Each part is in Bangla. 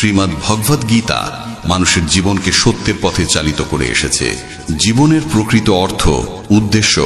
শ্রীমদ্ ভগবদ গীতা মানুষের জীবনকে সত্যের পথে চালিত করে এসেছে। জীবনের প্রকৃত অর্থ, উদ্দেশ্য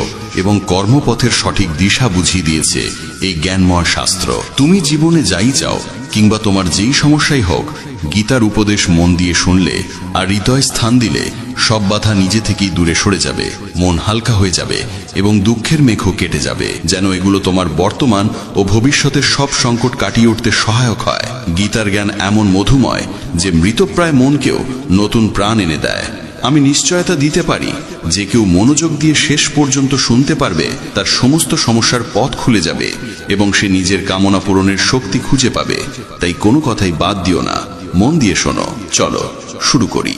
এবং কর্মপথের সঠিক দিশা বুঝিয়ে দিয়েছে এই জ্ঞানময় শাস্ত্র। তুমি জীবনে যাই চাও কিংবা তোমার যেই সমস্যাই হোক, গীতার উপদেশ মন দিয়ে শুনলে আর হৃদয় স্থান দিলে সব বাধা নিজে থেকেই দূরে সরে যাবে, মন হালকা হয়ে যাবে এবং দুঃখের মেঘও কেটে যাবে। যেন এগুলো তোমার বর্তমান ও ভবিষ্যতের সব সংকট কাটিয়ে উঠতে সহায়ক হয়। গীতার জ্ঞান এমন মধুময় যে মৃতপ্রায় মনকেও নতুন প্রাণ এনে দেয়। আমি নিশ্চয়তা দিতে পারি যে কেউ মনোযোগ দিয়ে শেষ পর্যন্ত শুনতে পারবে, তার সমস্ত সমস্যার পথ খুলে যাবে এবং সে নিজের কামনা পূরণের শক্তি খুঁজে পাবে। তাই কোনো কথাই বাদ দিও না, মন দিয়ে শোনো। চলো শুরু করি।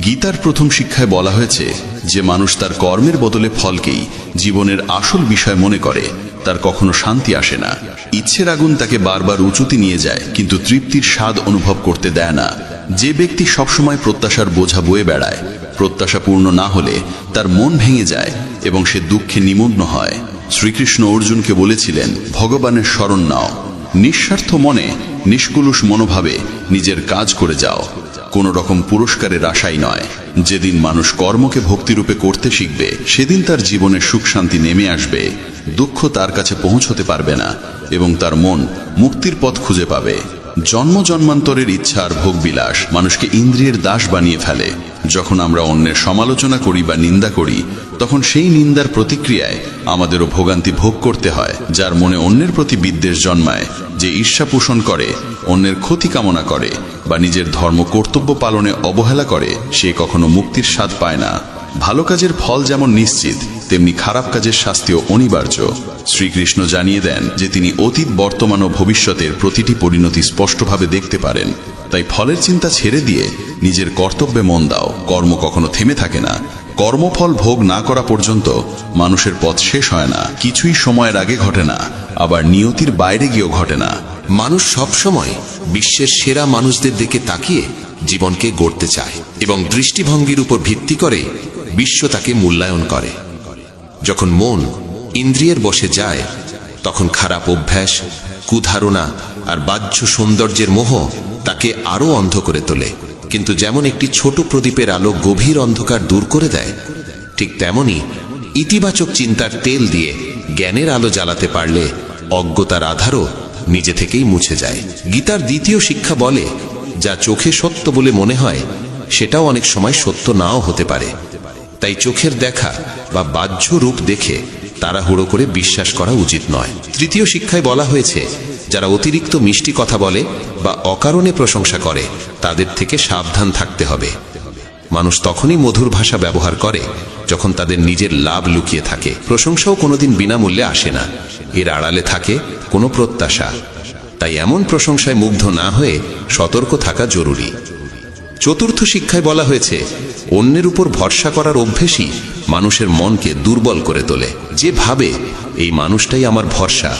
গীতার প্রথম শিক্ষায় বলা হয়েছে যে মানুষ তার কর্মের বদলে ফলকেই জীবনের আসল বিষয় মনে করে, তার কখনো শান্তি আসে না। ইচ্ছের আগুন তাকে বারবার উঁচুতে নিয়ে যায়, কিন্তু তৃপ্তির স্বাদ অনুভব করতে দেয় না। যে ব্যক্তি সবসময় প্রত্যাশার বোঝা বয়ে বেড়ায়, প্রত্যাশা পূর্ণ না হলে তার মন ভেঙে যায় এবং সে দুঃখে নিমগ্ন হয়। শ্রীকৃষ্ণ অর্জুনকে বলেছিলেন, ভগবানের শরণ নাও, নিঃস্বার্থ মনে নিষ্কুলুষ মনোভাবে নিজের কাজ করে যাও, কোনো রকম পুরস্কারের আশাই নয়। যেদিন মানুষ কর্মকে ভক্তিরূপে করতে শিখবে, সেদিন তার জীবনে সুখ শান্তি নেমে আসবে, দুঃখ তার কাছে পৌঁছতে পারবে না এবং তার মন মুক্তির পথ খুঁজে পাবে। জন্ম জন্মান্তরের ইচ্ছা আর ভোগবিলাস মানুষকে ইন্দ্রিয়ের দাস বানিয়ে ফেলে। যখন আমরা অন্যের সমালোচনা করি বা নিন্দা করি, তখন সেই নিন্দার প্রতিক্রিয়ায় আমাদেরও ভোগান্তি ভোগ করতে হয়। যার মনে অন্যের প্রতি বিদ্বেষ জন্মায়, যে ঈর্ষা পোষণ করে, অন্যের ক্ষতি কামনা করে বা নিজের ধর্ম কর্তব্য পালনে অবহেলা করে, সে কখনো মুক্তির স্বাদ পায় না। ভালো কাজের ফল যেমন নিশ্চিত, তেমনি খারাপ কাজের শাস্তিও অনিবার্য। শ্রীকৃষ্ণ জানিয়ে দেন যে তিনি অতীত, বর্তমান ও ভবিষ্যতের প্রতিটি পরিণতি স্পষ্টভাবে দেখতে পারেন। তাই ফলের চিন্তা ছেড়ে দিয়ে নিজের কর্তব্যে মন দাও। কর্ম কখনো থেমে থাকে না। কর্মফল ভোগ না করা পর্যন্ত মানুষের পথ শেষ হয় না। কিছুই সময়ের আগে ঘটে না, আবার নিয়তির বাইরে গিয়েও ঘটে না। মানুষ সবসময় বিশ্বের সেরা মানুষদের দিকে তাকিয়ে জীবনকে গড়তে চায় এবং দৃষ্টিভঙ্গির উপর ভিত্তি করে বিশ্ব তাকে মূল্যায়ন করে। যখন মন ইন্দ্রিয়ের বশে যায়, তখন খারাপ অভ্যাস, কুধারণা আর বাহ্য সৌন্দর্যের মোহ তাকে আরো অন্ধ করে তোলে। কিন্তু যেমন একটি ছোট প্রদীপের আলো গভীর অন্ধকার দূর করে দেয়, ঠিক তেমনি ইতিবাচক চিন্তার তেল দিয়ে জ্ঞানের আলো জ্বালাতে পারলে অজ্ঞতার আধারও নিজে থেকেই মুছে যায়। গীতার দ্বিতীয় শিক্ষা বলে, যা চোখে সত্য বলে মনে হয়, সেটাও অনেক সময় সত্য নাও হতে পারে। তাই চোখের দেখা বা বাহ্য রূপ দেখে তাড়াহুড়ো করে বিশ্বাস করা উচিত নয়। তৃতীয় শিক্ষায় বলা হয়েছে, যারা অতিরিক্ত মিষ্টি কথা বলে বা অকারণে প্রশংসা করে, তাদের থেকে সাবধান থাকতে হবে। মানুষ তখনই মধুর ভাষা ব্যবহার করে যখন তাদের নিজের লাভ লুকিয়ে থাকে। প্রশংসাও কোনোদিন বিনামূল্যে আসে না, এর আড়ালে থাকে কোনো প্রত্যাশা। তাই এমন প্রশংসায় মুগ্ধ না হয়ে সতর্ক থাকা জরুরি। চতুর্থ শিক্ষায় বলা হয়েছে, অন্যের উপর ভরসা করার অভ্যেসই মানুষের মনকে দুর্বল করে তোলে। যে ভাবে এই মানুষটাই আমার ভরসা,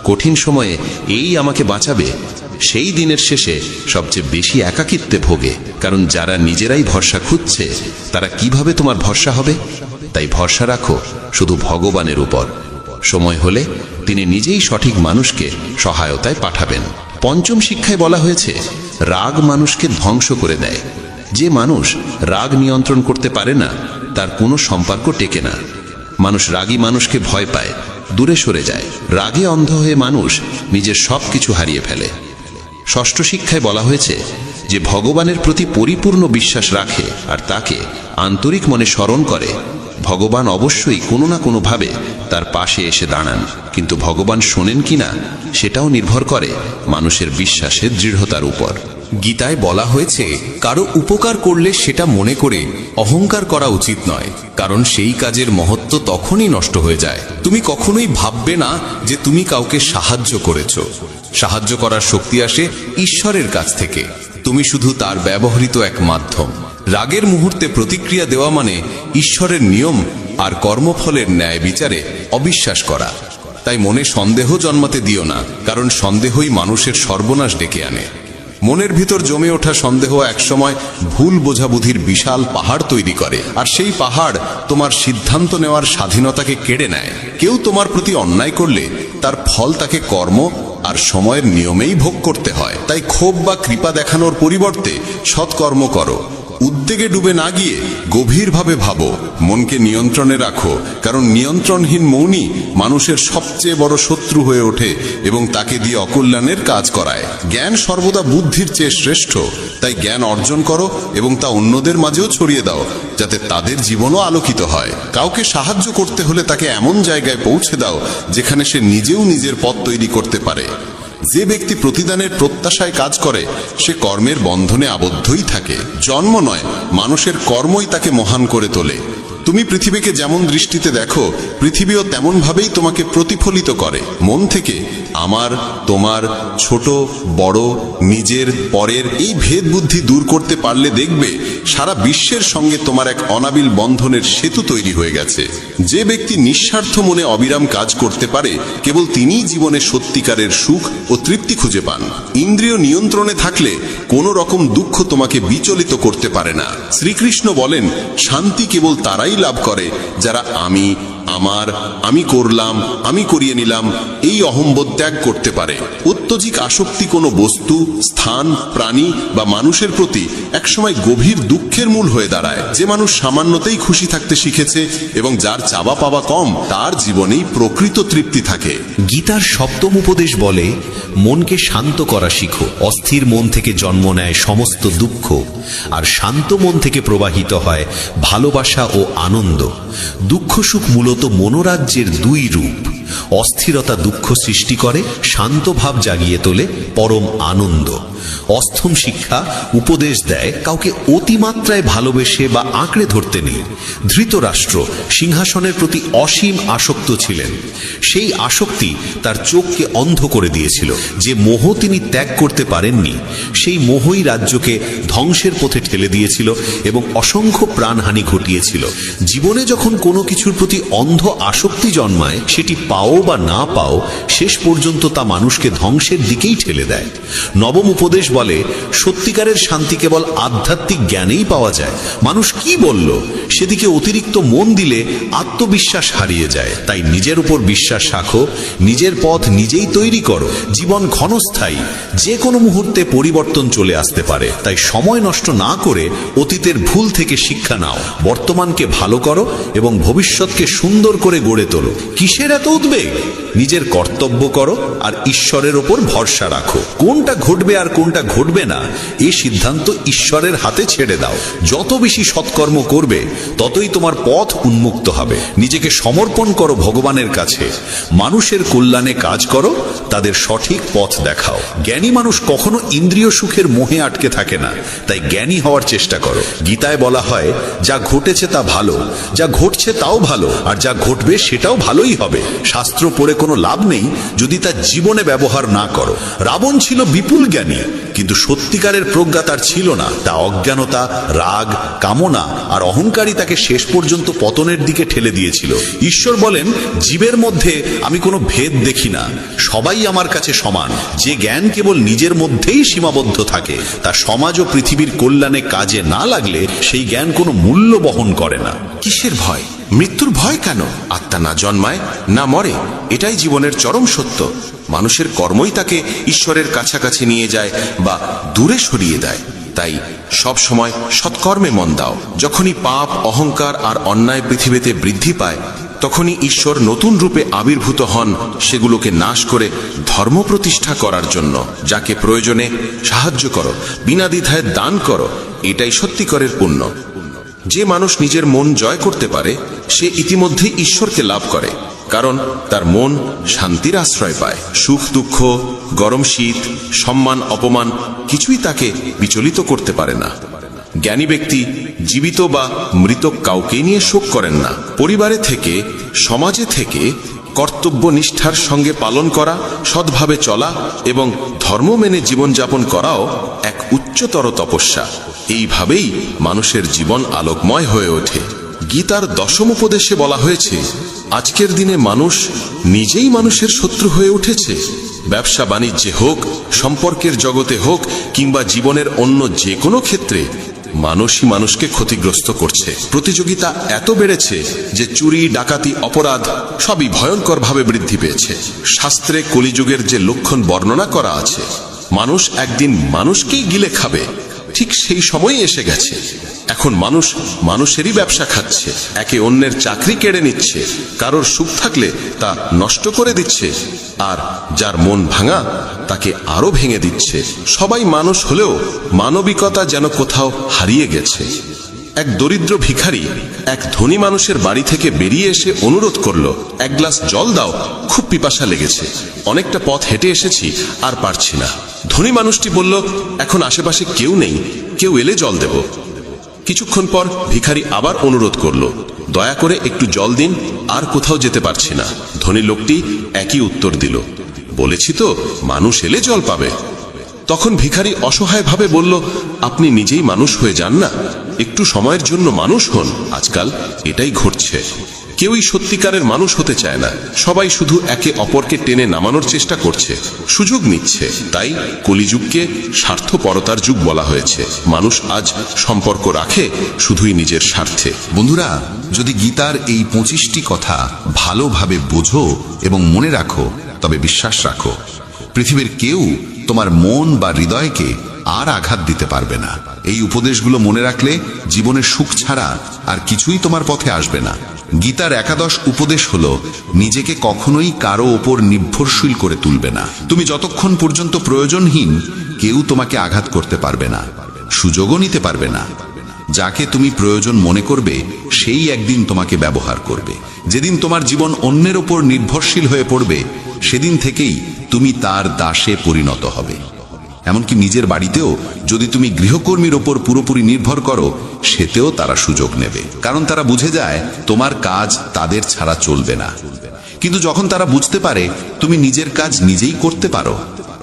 কঠিন সময়ে এই আমাকে বাঁচাবে, সেই দিনের শেষে সবচেয়ে বেশি একাকিত্বে ভোগে। কারণ যারা নিজেরাই ভরসা খুঁজছে, তারা কিভাবে তোমার ভরসা হবে? তাই ভরসা রাখো শুধু ভগবানের উপর। সময় হলে তিনি নিজেই সঠিক মানুষকে সহায়তায় পাঠাবেন। পঞ্চম শিক্ষায় বলা হয়েছে, রাগ মানুষকে ধ্বংস করে দেয়। যে মানুষ রাগ নিয়ন্ত্রণ করতে পারে না, তার কোনো সম্পর্ক টেকে না। মানুষ রাগী মানুষকে ভয় পায়, দূরে সরে যায়। রাগে অন্ধ হয়ে মানুষ নিজের সবকিছু হারিয়ে ফেলে। ষষ্ঠ শিক্ষায় বলা হয়েছে যে ভগবানের প্রতি পরিপূর্ণ বিশ্বাস রাখে আর তাকে আন্তরিক মনে স্মরণ করে, ভগবান অবশ্যই কোনো না কোনোভাবে তার পাশে এসে দাঁড়ান। কিন্তু ভগবান শোনেন কিনা সেটাও নির্ভর করে মানুষের বিশ্বাসের দৃঢ়তার উপর। গীতায় বলা হয়েছে, কারো উপকার করলে সেটা মনে করে অহংকার করা উচিত নয়, কারণ সেই কাজের মহত্ব তখনই নষ্ট হয়ে যায়। তুমি কখনোই ভাববে না যে তুমি কাউকে সাহায্য করেছো। সাহায্য করার শক্তি আসে ঈশ্বরের কাছ থেকে, তুমি শুধু তার ব্যবহৃত এক মাধ্যম। রাগের মুহূর্তে প্রতিক্রিয়া দেওয়া মানে ঈশ্বরের নিয়ম আর কর্মফলের ন্যায় বিচারে অবিশ্বাস করা। তাই মনে সন্দেহ জন্মাতে দিও না, কারণ সন্দেহই মানুষের সর্বনাশ ডেকে আনে। মনের ভিতর জমে ওঠা সন্দেহ একসময় ভুল বোঝাবুঝির বিশাল পাহাড় তৈরি করে, আর সেই পাহাড় তোমার সিদ্ধান্ত নেওয়ার স্বাধীনতাকে কেড়ে নেয়। কেউ তোমার প্রতি অন্যায় করলে তার ফল তাকে কর্ম আর সময়ের নিয়মেই ভোগ করতে হয়। তাই ক্ষোভ বা কৃপা দেখানোর পরিবর্তে সৎকর্ম করো। উদ্বেগে ডুবে না গিয়ে গভীরভাবে ভাবো, মনকে নিয়ন্ত্রণে রাখো, কারণ নিয়ন্ত্রণহীন মনই মানুষের সবচেয়ে বড় শত্রু হয়ে ওঠে এবং তাকে দিয়ে অকল্যাণের কাজ করায়। জ্ঞান সর্বদা বুদ্ধির চেয়ে শ্রেষ্ঠ, তাই জ্ঞান অর্জন করো এবং তা অন্যদের মাঝেও ছড়িয়ে দাও, যাতে তাদের জীবনও আলোকিত হয়। কাউকে সাহায্য করতে হলে তাকে এমন জায়গায় পৌঁছে দাও যেখানে সে নিজেও নিজের পথ তৈরি করতে পারে। যে ব্যক্তি প্রতিদানের প্রত্যাশায় কাজ করে সে কর্মের বন্ধনে আবদ্ধই থাকে। জন্ম নয়, মানুষের কর্মই তাকে মহান করে তোলে। তুমি পৃথিবীকে যেমন দৃষ্টিতে দেখো, পৃথিবীও তেমন ভাবেই তোমাকে প্রতিফলিত করে। মন থেকে আমার, তোমার, ছোট বড়, নিজের, পরের এই ভেদ বুদ্ধি দূর করতে পারলে দেখবে সারা বিশ্বের সঙ্গে তোমার এক অনাবিল বন্ধনের সেতু তৈরি হয়ে গেছে। যে ব্যক্তি নিঃস্বার্থ মনে অবিরাম কাজ করতে পারে, কেবল তিনিই জীবনে সত্যিকারের সুখ ও তৃপ্তি খুঁজে পান। ইন্দ্রিয় নিয়ন্ত্রণে থাকলে কোনো রকম দুঃখ তোমাকে বিচলিত করতে পারে না। শ্রীকৃষ্ণ বলেন, শান্তি কেবল তারাই লাভ করে যারা আমি, আমার, আমি করলাম, আমি করিয়ে নিলাম এই অহংবোধ ত্যাগ করতে পারে। অত্যধিক আসক্তি কোনো বস্তু, স্থান, প্রাণী বা মানুষের প্রতি একসময় গভীর দুঃখের মূল হয়ে দাঁড়ায়। যে মানুষ সামান্যতেই খুশি থাকতে শিখেছে এবং যার চাওয়া পাওয়া কম, তার জীবনেই প্রকৃত তৃপ্তি থাকে। গীতার সপ্তম উপদেশ বলে, মনকে শান্ত করা শিখো। অস্থির মন থেকে জন্ম নেয় সমস্ত দুঃখ, আর শান্ত মন থেকে প্রবাহিত হয় ভালোবাসা ও আনন্দ। দুঃখ সুখ মূলত মনোরাজ্যের দুই রূপ। অস্থিরতা দুঃখ সৃষ্টি করে, শান্ত ভাব জাগিয়ে তোলে পরম আনন্দ। অস্থম শিক্ষা উপদেশ দেয়, কাউকে অতিমাত্রায় ভালোবেসে বা আঁকড়ে ধরতে নেই। ধৃতরাষ্ট্র সিংহাসনের প্রতি অসীম আসক্ত ছিলেন। সেই আসক্তি তার চোখকে অন্ধ করে দিয়েছিল। যে মোহ তিনি ত্যাগ করতে পারেননি, সেই মোহই রাজ্যকে ধ্বংসের পথে ঠেলে দিয়েছিল এবং অসংখ্য প্রাণহানি ঘটিয়েছিল। জীবনে যখন কোনো কিছুর প্রতি অন্ধ আসক্তি জন্মায়, সেটি পাও বা না পাও, শেষ পর্যন্ত তা মানুষকে ধ্বংসের দিকেই ঠেলে দেয়। নবম উপদেশ বলে, সত্যিকারের শান্তি কেবল আধ্যাত্মিক জ্ঞানেই পাওয়া যায়। মানুষ কি বলল সেদিকে অতিরিক্ত মন দিলে আত্মবিশ্বাস হারিয়ে যায়। তাই নিজের উপর বিশ্বাস রাখো, নিজের পথ নিজেই তৈরি করো। জীবন ক্ষণস্থায়ী, যে কোনো মুহূর্তে পরিবর্তন চলে আসতে পারে। তাই সময় নষ্ট না করে অতীতের ভুল থেকে শিক্ষা নাও, বর্তমানকে ভালো করো এবং ভবিষ্যৎকে সুন্দর করে গড়ে তোলো। কিসের এত উদ্বেগ? নিজের কর্তব্য করো আর ঈশ্বরের ওপর ভরসা রাখো। কোনটা ঘটবে আর কোনটা ঘটবে না, এই সিদ্ধান্ত ঈশ্বরের হাতে ছেড়ে দাও। যত বেশি সৎকর্ম করবে, ততই তোমার পথ উন্মুক্ত হবে। নিজেকে সমর্পণ করো ভগবানের কাছে। মানুষের কল্যাণে কাজ করো, তাদের সঠিক পথ দেখাও। জ্ঞানী মানুষ কখনো ইন্দ্রিয় সুখের মোহে আটকে থাকে না, তাই জ্ঞানী হওয়ার চেষ্টা করো। গীতায় বলা হয়, যা ঘটেছে তা ভালো, যা ঘটছে তাও ভালো, আর যা ঘটবে সেটাও ভালোই হবে। শাস্ত্র পড়ে কোনো লাভ নেই যদি তা জীবনে ব্যবহার না করো। রাবণ ছিল বিপুল জ্ঞানী, কিন্তু সত্যিকারের প্রজ্ঞা তার ছিল না। তা অজ্ঞানতা, রাগ, কামনা আর অহংকারী তাকে শেষ পর্যন্ত পতনের দিকে ঠেলে দিয়েছিল। ঈশ্বর বলেন, জীবের মধ্যে আমি কোনো ভেদ দেখি না, সবাই আমার কাছে সমান। যে জ্ঞান কেবল নিজের মধ্যেই সীমাবদ্ধ থাকে, তা সমাজ ও পৃথিবীর কল্যাণে কাজে না লাগলে সেই জ্ঞান কোনো মূল্য বহন করে না। কিসের ভয়? মৃত্যুর ভয় কেন? আত্মা না জন্মায় না মরে, এটাই জীবনের চরম সত্য। মানুষের কর্মই তাকে ঈশ্বরের কাছাকাছি নিয়ে যায় বা দূরে সরিয়ে দেয়। তাই সব সময় সৎকর্মে মন দাও। যখনই পাপ, অহংকার আর অন্যায় পৃথিবীতে বৃদ্ধি পায়, তখনই ঈশ্বর নতুন রূপে আবির্ভূত হন সেগুলোকে নাশ করে ধর্ম প্রতিষ্ঠা করার জন্য। যাকে প্রয়োজনে সাহায্য করো, বিনা দ্বিধায় দান করো, এটাই সত্যিকারের পুণ্য। যে মানুষ নিজের মন জয় করতে পারে, সে ইতিমধ্যেই ঈশ্বরকে লাভ করে, কারণ তার মন শান্তির আশ্রয় পায়। সুখ দুঃখ, গরম শীত, সম্মান অপমান কিছুই তাকে বিচলিত করতে পারে না। জ্ঞানী ব্যক্তি জীবিত বা মৃত কাউকে নিয়ে শোক করেন না। পরিবারে থেকে, সমাজে থেকে কর্তব্য নিষ্ঠার সঙ্গে পালন করা, সৎভাবে চলা এবং ধর্ম মেনে জীবনযাপন করাও এক উচ্চতর তপস্যা। এইভাবেই মানুষের জীবন আলোকময় হয়ে ওঠে। গীতার দশম উপদেশে বলা হয়েছে, আজকের দিনে মানুষ নিজেই মানুষের শত্রু হয়ে উঠেছে। ব্যবসা বাণিজ্যে হোক, সম্পর্কের জগতে হোক, কিংবা জীবনের অন্য যে কোনো ক্ষেত্রে মানুষই মানুষকে ক্ষতিগ্রস্ত করছে। প্রতিযোগিতা এত বেড়েছে যে চুরি, ডাকাতি, অপরাধ সবই ভয়ঙ্করভাবে বৃদ্ধি পেয়েছে। শাস্ত্রে কলিযুগের যে লক্ষণ বর্ণনা করা আছে, মানুষ একদিন মানুষকেই গিলে খাবে, ঠিক সেই সময়ই এসে গেছে। এখন মানুষ মানুষেরই ব্যবসা খাচ্ছে, একে অন্যের চাকরি কেড়ে নিচ্ছে, কারোর সুখ থাকলে তা নষ্ট করে দিচ্ছে, আর যার মন ভাঙা তাকে আরো ভেঙে দিচ্ছে। সবাই মানুষ হলেও মানবিকতা যেন কোথাও হারিয়ে গেছে। এক দরিদ্র ভিখারি এক ধনী মানুষের বাড়ি থেকে বেরিয়ে এসে অনুরোধ করলো, এক গ্লাস জল দাও, খুব পিপাসা লেগেছে, অনেকটা পথ হেঁটে এসেছি, আর পারছি না। ধনী মানুষটি বলল, এখন আশেপাশে কেউ নেই, কেউ এলে জল দেব। কিছুক্ষণ পর ভিখারি আবার অনুরোধ করলো, দয়া করে একটু জল দিন, আর কোথাও যেতে পারছি না। ধনী লোকটি একই উত্তর দিল, বলেছি তো মানুষ এলে জল পাবে। তখন ভিখারি অসহায়ভাবে বলল, আপনি নিজেই মানুষ হয়ে যান না, একটু সময়ের জন্য মানুষ হন। আজকাল এটাই ঘটছে, কেউই সত্যিকারের মানুষ হতে চায় না, সবাই শুধু একে অপরকে টেনে নামানোর চেষ্টা করছে, সুযোগ নিচ্ছে। তাই কলিযুগকে স্বার্থপরতার যুগ বলা হয়েছে। মানুষ আজ সম্পর্ক রাখে শুধুই নিজের স্বার্থে। বন্ধুরা, যদি গীতার এই 25টি কথা ভালোভাবে বোঝো এবং মনে রাখো, তবে বিশ্বাস রাখো, পৃথিবীর কেউ তোমার মন বা হৃদয়কে আর আঘাত দিতে পারবে না। এই উপদেশগুলো মনে রাখলে জীবনের সুখ ছাড়া আর কিছুই তোমার পথে আসবে না। গীতার 11 উপদেশ হলো, নিজেকে কখনোই কারো ওপর নির্ভরশীল করে তুলবে না। তুমি যতক্ষণ পর্যন্ত প্রয়োজনহীন, কেউ তোমাকে আঘাত করতে পারবে না, সুযোগও নিতে পারবে না। যাকে তুমি প্রয়োজন মনে করবে, সেই একদিন তোমাকে ব্যবহার করবে। যেদিন তোমার জীবন অন্যের ওপর নির্ভরশীল হয়ে পড়বে, সেদিন থেকেই তুমি তার দাসে পরিণত হবে। এমনকি নিজের বাড়িতেও যদি তুমি গৃহকর্মীর ওপর পুরোপুরি নির্ভর করো, সেতেও তারা সুযোগ নেবে, কারণ তারা বুঝে যায় তোমার কাজ তাদের ছাড়া চলবে না। কিন্তু যখন তারা বুঝতে পারে তুমি নিজের কাজ নিজেই করতে পারো,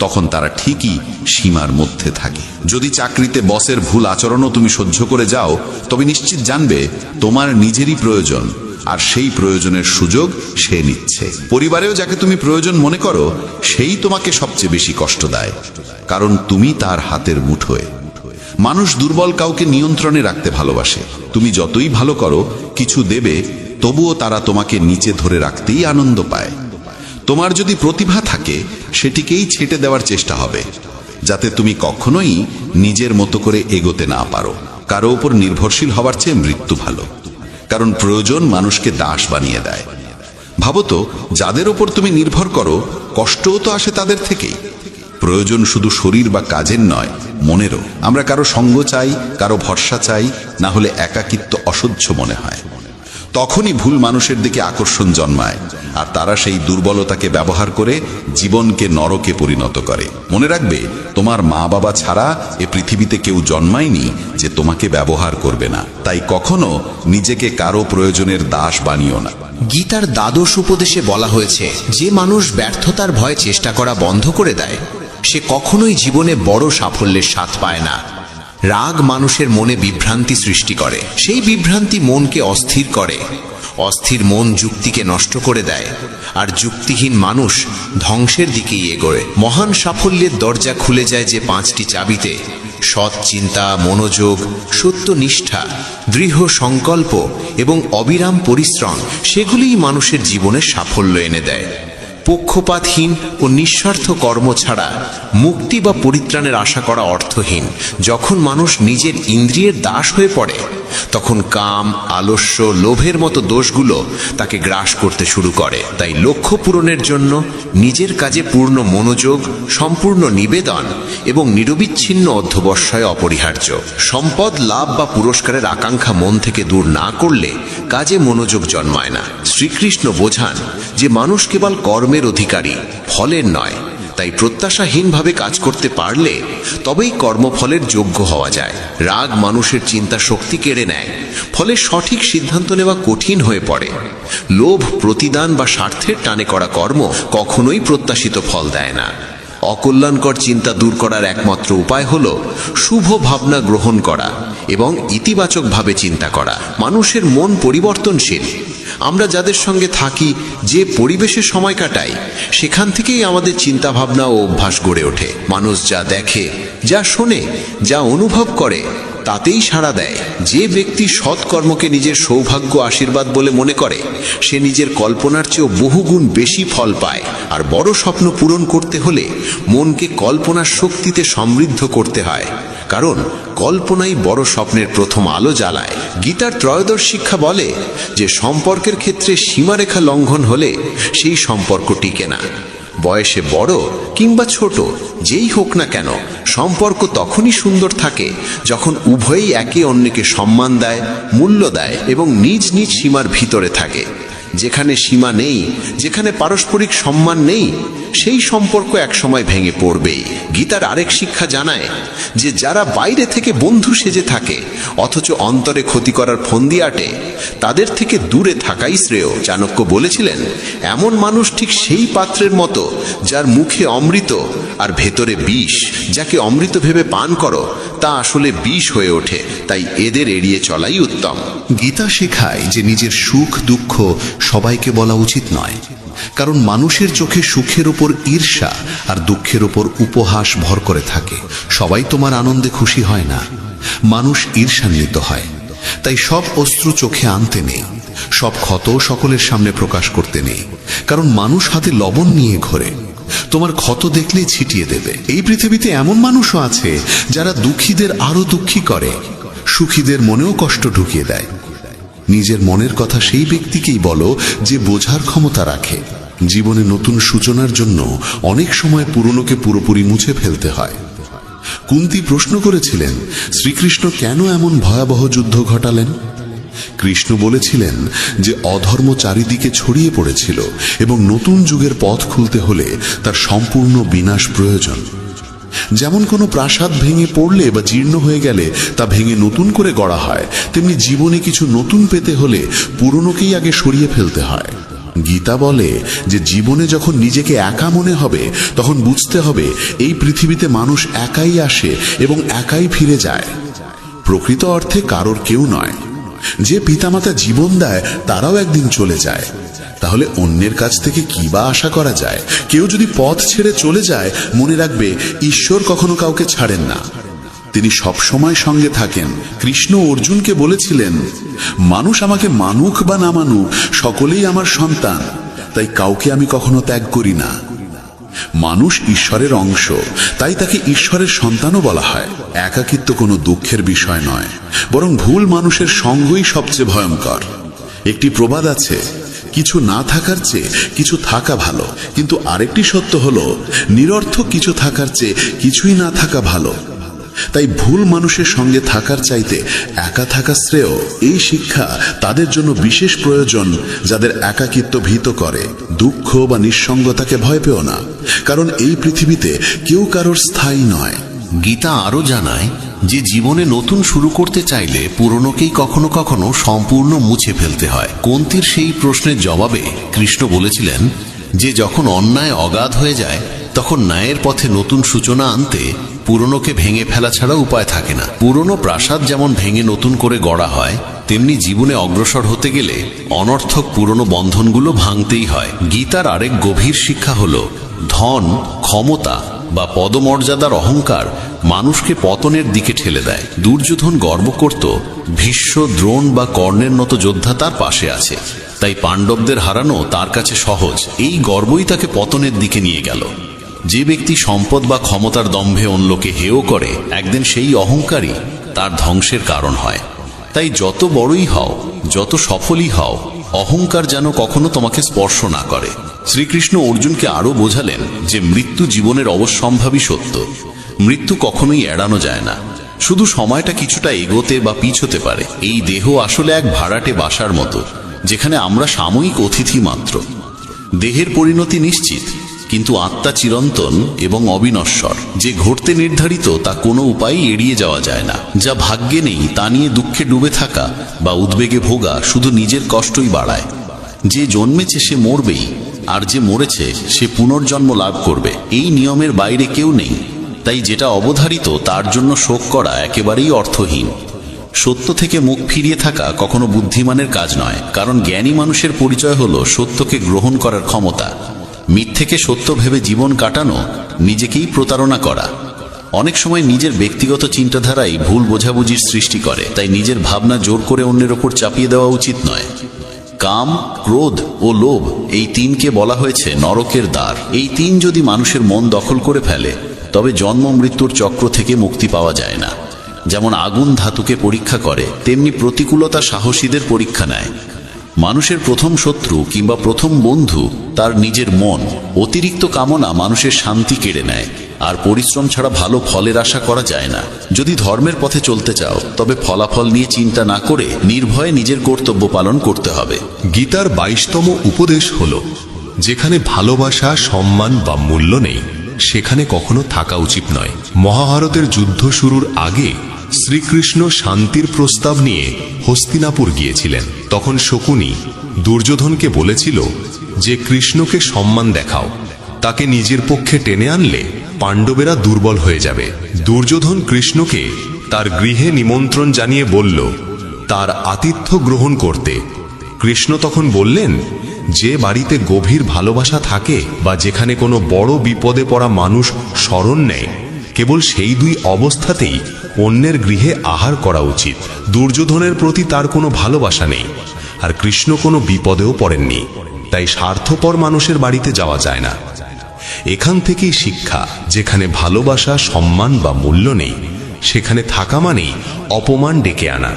তখন তারা ঠিকই সীমার মধ্যে থাকে। যদি চাকরিতে বসের ভুল আচরণও তুমি সহ্য করে যাও, তবে নিশ্চিত জানবে তোমার নিজেরই প্রয়োজন, আর সেই প্রয়োজনের সুযোগ সে নিচ্ছে। পরিবারেও যাকে তুমি প্রয়োজন মনে করো, সেই তোমাকে সবচেয়ে বেশি কষ্ট দেয়, কারণ তুমি তার হাতের মুঠোয়। মানুষ দুর্বল কাউকে নিয়ন্ত্রণে রাখতে ভালোবাসে। তুমি যতই ভালো করো, কিছু দেবে, তবুও তারা তোমাকে নিচে ধরে রাখতেই আনন্দ পায়। তোমার যদি প্রতিভা থাকে, সেটিকেই ছেটে দেওয়ার চেষ্টা হবে, যাতে তুমি কখনোই নিজের মতো করে এগোতে না পারো। কারো উপর নির্ভরশীল হওয়ার চেয়ে মৃত্যু ভালো, কারণ প্রয়োজন মানুষকে দাস বানিয়ে দেয়। ভাবো তো, যাদের ওপর তুমি নির্ভর করো, কষ্টও তো আসে তাদের থেকেই। প্রয়োজন শুধু শরীর বা কাজের নয়, মনেরও। আমরা কারো সঙ্গ চাই, কারো ভরসা চাই, না হলে একাকিত্ব অসহ্য মনে হয়। তখনই ভুল মানুষের দিকে আকর্ষণ জন্মায়, আর তারা সেই দুর্বলতাকে ব্যবহার করে জীবনকে নরকে পরিণত করে। মনে রাখবে, তোমার মা বাবা ছাড়া এ পৃথিবীতে কেউ জন্মায়নি যে তোমাকে ব্যবহার করবে না। তাই কখনো নিজেকে কারো প্রয়োজনের দাস বানিও না। গীতার 12 উপদেশে বলা হয়েছে, যে মানুষ ব্যর্থতার ভয়ে চেষ্টা করা বন্ধ করে দেয়, সে কখনোই জীবনে বড় সাফল্যের স্বাদ পায় না। রাগ মানুষের মনে বিভ্রান্তি সৃষ্টি করে, সেই বিভ্রান্তি মনকে অস্থির করে। অস্থির মন যুক্তিকে নষ্ট করে দেয়, আর যুক্তিহীন মানুষ ধ্বংসের দিকেই এগোয়। মহান সাফল্যের দরজা খুলে যায় যে 5টি চাবিতে: সৎ চিন্তা, মনোযোগ, সত্যনিষ্ঠা, দৃঢ় সংকল্প এবং অবিরাম পরিশ্রম। সেগুলিই মানুষের জীবনে সাফল্য এনে দেয়। পক্ষপাতহীন ও নিঃস্বার্থ কর্ম ছাড়া মুক্তি বা পরিত্রাণের আশা করা অর্থহীন। যখন মানুষ নিজের ইন্দ্রিয়ের দাস হয়ে পড়ে, তখন কাম, আলস্য, লোভের মতো দোষগুলো তাকে গ্রাস করতে শুরু করে। তাই লক্ষ্য পূরণের জন্য নিজের কাজে পূর্ণ মনোযোগ, সম্পূর্ণ নিবেদন এবং নিরবিচ্ছিন্ন অধ্যবসায় অপরিহার্য। সম্পদ লাভ বা পুরস্কারের আকাঙ্ক্ষা মন থেকে দূর না করলে কাজে মনোযোগ জন্মায় না। শ্রীকৃষ্ণ বোঝান যে মানুষ কেবল কর্মের অধিকারী, ফলের নয়। তাই প্রত্যাশাহীনভাবে কাজ করতে পারলে তবেই কর্মফলের যোগ্য হওয়া যায়। রাগ মানুষের চিন্তা শক্তি কেড়ে নেয়, ফলে সঠিক সিদ্ধান্ত নেওয়া কঠিন হয়ে পড়ে। লোভ, প্রতিদান বা স্বার্থের টানে করা কর্ম কখনোই প্রত্যাশিত ফল দেয় না। অকল্যাণকর চিন্তা দূর করার একমাত্র উপায় হল শুভ ভাবনা গ্রহণ করা এবং ইতিবাচকভাবে চিন্তা করা। মানুষের মন পরিবর্তনশীল। আমরা যাদের সঙ্গে থাকি, যে পরিবেশে সময় কাটাই, সেখান থেকেই আমাদের চিন্তাভাবনা ও অভ্যাস গড়ে ওঠে। মানুষ যা দেখে, যা শোনে, যা অনুভব করে, তাতেই সাড়া দেয়। যে ব্যক্তি সৎকর্মকে নিজের সৌভাগ্য আশীর্বাদ বলে মনে করে, সে নিজের কল্পনার চেয়েও বহুগুণ বেশি ফল পায়। আর বড় স্বপ্ন পূরণ করতে হলে মনকে কল্পনার শক্তিতে সমৃদ্ধ করতে হয়, কারণ কল্পনাই বড় স্বপ্নের প্রথম আলো জ্বালায়। গীতার ত্রয়োদশ শিক্ষা বলে যে সম্পর্কের ক্ষেত্রে সীমারেখা লঙ্ঘন হলে সেই সম্পর্ক টিকে না। বয়সে বড় কিংবা ছোট যেই হোক না কেন, সম্পর্ক তখনই সুন্দর থাকে যখন উভয়ই একে অন্যকে সম্মান দেয়, মূল্য দেয় এবং নিজ নিজ সীমার ভিতরে থাকে। যেখানে সীমা নেই, যেখানে পারস্পরিক সম্মান নেই, সেই সম্পর্ক একসময় ভেঙে পড়বেই। গীতার আরেক শিক্ষা জানায় যে যারা বাইরে থেকে বন্ধু সেজে থাকে অথচ অন্তরে ক্ষতি করার ফন্দি আটে, তাদের থেকে দূরে থাকাই শ্রেয়। চাণক্য বলেছিলেন, এমন মানুষ ঠিক সেই পাত্রের মতো যার মুখে অমৃত আর ভেতরে বিষ। যাকে অমৃত ভেবে পান করো, তা আসলে বিষ হয়ে ওঠে। তাই এদের এড়িয়ে চলাই উত্তম। গীতা শেখায় যে নিজের সুখ দুঃখ সবাইকে বলা উচিত নয়, কারণ মানুষের চোখে সুখের ওপর ঈর্ষা আর দুঃখের ওপর উপহাস ভর করে থাকে। সবাই তোমার আনন্দে খুশি হয় না, মানুষ ঈর্ষান্বিত হয়। তাই সব অশ্রু চোখে আনতে নেই, সব ক্ষত সকলের সামনে প্রকাশ করতে নেই, কারণ মানুষ হাতে লবণ নিয়ে ঘোরে, তোমার ক্ষত দেখলেই ছিটিয়ে দেবে। এই পৃথিবীতে এমন মানুষও আছে যারা দুঃখীদের আরো দুঃখী করে, সুখীদের মনেও কষ্ট ঢুকিয়ে দেয়। নিজের মনের কথা সেই ব্যক্তিকেই বলো যে বোঝার ক্ষমতা রাখে। জীবনে নতুন সূচনার জন্য অনেক সময় পুরনোকে পুরোপুরি মুছে ফেলতে হয়। কুন্তী প্রশ্ন করেছিলেন, শ্রীকৃষ্ণ কেন এমন ভয়াবহ যুদ্ধ ঘটালেন? কৃষ্ণ বলেছিলেন যে অধর্ম চারিদিকে ছড়িয়ে পড়েছিল এবং নতুন যুগের পথ খুলতে হলে তার সম্পূর্ণ বিনাশ প্রয়োজন। যেমন কোনো প্রাসাদ ভেঙে পড়লে বা জীর্ণ হয়ে গেলে তা ভেঙে নতুন করে গড়া হয়, তেমনি জীবনে কিছু নতুন পেতে হলে পুরনোকেই আগে সরিয়ে ফেলতে হয়। গীতা বলে যে জীবনে যখন নিজেকে একা মনে হবে, তখন বুঝতে হবে এই পৃথিবীতে মানুষ একাই আসে এবং একাই ফিরে যায়। প্রকৃত অর্থে কারোর কেউ নয়। যে পিতামাতা জীবন দেয় তারাও একদিন চলে যায়। তাহলে অন্যের কাছ থেকে কি বা আশা করা যায়? কেউ যদি পথ ছেড়ে চলে যায়, মনে রাখবে ঈশ্বর কখনো কাউকে ছাড়েন না, তিনি সব সময় সঙ্গে থাকেন। কৃষ্ণ অর্জুনকে বলেছিলেন, মানুষ আমাকে মানুক বা না মানুক, সকলেই আমার সন্তান, তাই কাউকে আমি কখনো ত্যাগ করি না। মানুষ ঈশ্বরের অংশ, তাই তাকে ঈশ্বরের সন্তানও বলা হয়। একাকিত্ব কোনো দুঃখের বিষয় নয়, বরং ভুল মানুষের সঙ্গই সবচেয়ে ভয়ঙ্কর। একটি প্রবাদ আছে, কিছু না থাকার চেয়ে কিছু থাকা ভালো। কিন্তু আরেকটি সত্য হলো, নিরর্থক কিছু থাকার চেয়ে কিছুই না থাকা ভালো। তাই ভুল মানুষের সঙ্গে থাকার চাইতে একা থাকা শ্রেয়। এই শিক্ষা তাদের জন্য বিশেষ প্রয়োজন যাদের একাকিত্ব ভীত করে। দুঃখ বা নিঃসঙ্গতাকে ভয় পেও না, কারণ এই পৃথিবীতে কেউ কারোর স্থায়ী নয়। গীতা আরো জানায় যে জীবনে নতুন শুরু করতে চাইলে পুরনোকেই কখনো কখনো সম্পূর্ণ মুছে ফেলতে হয়। কুন্তীর সেই প্রশ্নের জবাবে কৃষ্ণ বলেছিলেন যে যখন অন্যায় অগাধ হয়ে যায়, তখন ন্যায়ের পথে নতুন সূচনা আনতে পুরনোকে ভেঙে ফেলা ছাড়া উপায় থাকে না। পুরনো প্রাসাদ যেমন ভেঙে নতুন করে গড়া হয়, তেমনি জীবনে অগ্রসর হতে গেলে অনর্থক পুরনো বন্ধনগুলো ভাঙতেই হয়। গীতার আরেক গভীর শিক্ষা হলো, ধন, ক্ষমতা বা পদমর্যাদার অহংকার মানুষকে পতনের দিকে ঠেলে দেয়। দুর্যোধন গর্ব করত ভীষ্ম, দ্রোণ বা কর্ণের মতো যোদ্ধা তার পাশে আছে, তাই পাণ্ডবদের হারানো তার কাছে সহজ। এই গর্বই তাকে পতনের দিকে নিয়ে গেল। যে ব্যক্তি সম্পদ বা ক্ষমতার দম্ভে অন্যকে হেয় করে, একদিন সেই অহংকারই তার ধ্বংসের কারণ হয়। তাই যত বড়ই হও, যত সফলই হও, অহংকার যেন কখনো তোমাকে স্পর্শ না করে। শ্রীকৃষ্ণ অর্জুনকে আরো বোঝালেন যে মৃত্যু জীবনের অবশ্যম্ভাবী সত্য। মৃত্যু কখনোই এড়ানো যায় না, শুধু সময়টা কিছুটা এগোতে বা পিছোতে পারে। এই দেহ আসলে এক ভাড়াটে বাসার মতো, যেখানে আমরা সাময়িক অতিথি মাত্র। দেহের পরিণতি নিশ্চিত, কিন্তু আত্মা চিরন্তন এবং অবিনশ্বর। যে ঘটতে নির্ধারিত তা কোনো উপায়ে এড়িয়ে যাওয়া যায় না। যা ভাগ্যে নেই তা নিয়ে দুঃখে ডুবে থাকা বা উদ্বেগে ভোগা শুধু নিজের কষ্টই বাড়ায়। যে জন্মেছে সে মরবেই, আর যে মরেছে সে পুনর্জন্ম লাভ করবে। এই নিয়মের বাইরে কেউ নেই, তাই যেটা অবধারিত তার জন্য শোক করা একেবারেই অর্থহীন। সত্য থেকে মুখ ফিরিয়ে থাকা কখনো বুদ্ধিমানের কাজ নয়, কারণ জ্ঞানী মানুষের পরিচয় হলো সত্যকে গ্রহণ করার ক্ষমতা। মিথ্যেকে সত্য ভেবে জীবন কাটানো নিজেকেই প্রতারণা করা। অনেক সময় নিজের ব্যক্তিগত চিন্তাধারাই ভুল বোঝাবুঝির সৃষ্টি করে, তাই নিজের ভাবনা জোর করে অন্যের ওপর চাপিয়ে দেওয়া উচিত নয়। কাম, ক্রোধ ও লোভ, এই তিনকে বলা হয়েছে নরকের দ্বার। এই তিন যদি মানুষের মন দখল করে ফেলে তবে জন্ম মৃত্যুর চক্র থেকে মুক্তি পাওয়া যায় না। যেমন আগুন ধাতুকে পরীক্ষা করে, তেমনি প্রতিকূলতা সাহসীদের পরীক্ষা নেয়। মানুষের প্রথম শত্রু কিংবা প্রথম বন্ধু তার নিজের মন। অতিরিক্ত কামনা মানুষের শান্তি কেড়ে নেয়, আর পরিশ্রম ছাড়া ভালো ফলের আশা করা যায় না। যদি ধর্মের পথে চলতে চাও তবে ফলাফল নিয়ে চিন্তা না করে নির্ভয়ে নিজের কর্তব্য পালন করতে হবে। গীতার 22তম উপদেশ হল, যেখানে ভালোবাসা, সম্মান বা মূল্য নেই সেখানে কখনো থাকা উচিত নয়। মহাভারতের যুদ্ধ শুরুর আগে শ্রীকৃষ্ণ শান্তির প্রস্তাব নিয়ে হস্তিনাপুর গিয়েছিলেন। তখন শকুনি দুর্যোধনকে বলেছিল যে কৃষ্ণকে সম্মান দেখাও, তাকে নিজের পক্ষে টেনে আনলে পাণ্ডবেরা দুর্বল হয়ে যাবে। দুর্যোধন কৃষ্ণকে তার গৃহে নিমন্ত্রণ জানিয়ে বলল তার আতিথ্য গ্রহণ করতে। কৃষ্ণ তখন বললেন, যে বাড়িতে গভীর ভালোবাসা থাকে বা যেখানে কোনো বড় বিপদে পড়া মানুষ শরণ নেয়, কেবল সেই দুই অবস্থাতেই অন্যের গৃহে আহার করা উচিত। দুর্যোধনের প্রতি তার কোনো ভালোবাসা নেই, আর কৃষ্ণ কোনো বিপদেও পড়েননি, তাই স্বার্থপর মানুষের বাড়িতে যাওয়া যায় না। এখান থেকেই শিক্ষা, যেখানে ভালোবাসা, সম্মান বা মূল্য নেই সেখানে থাকা মানেই অপমান ডেকে আনা।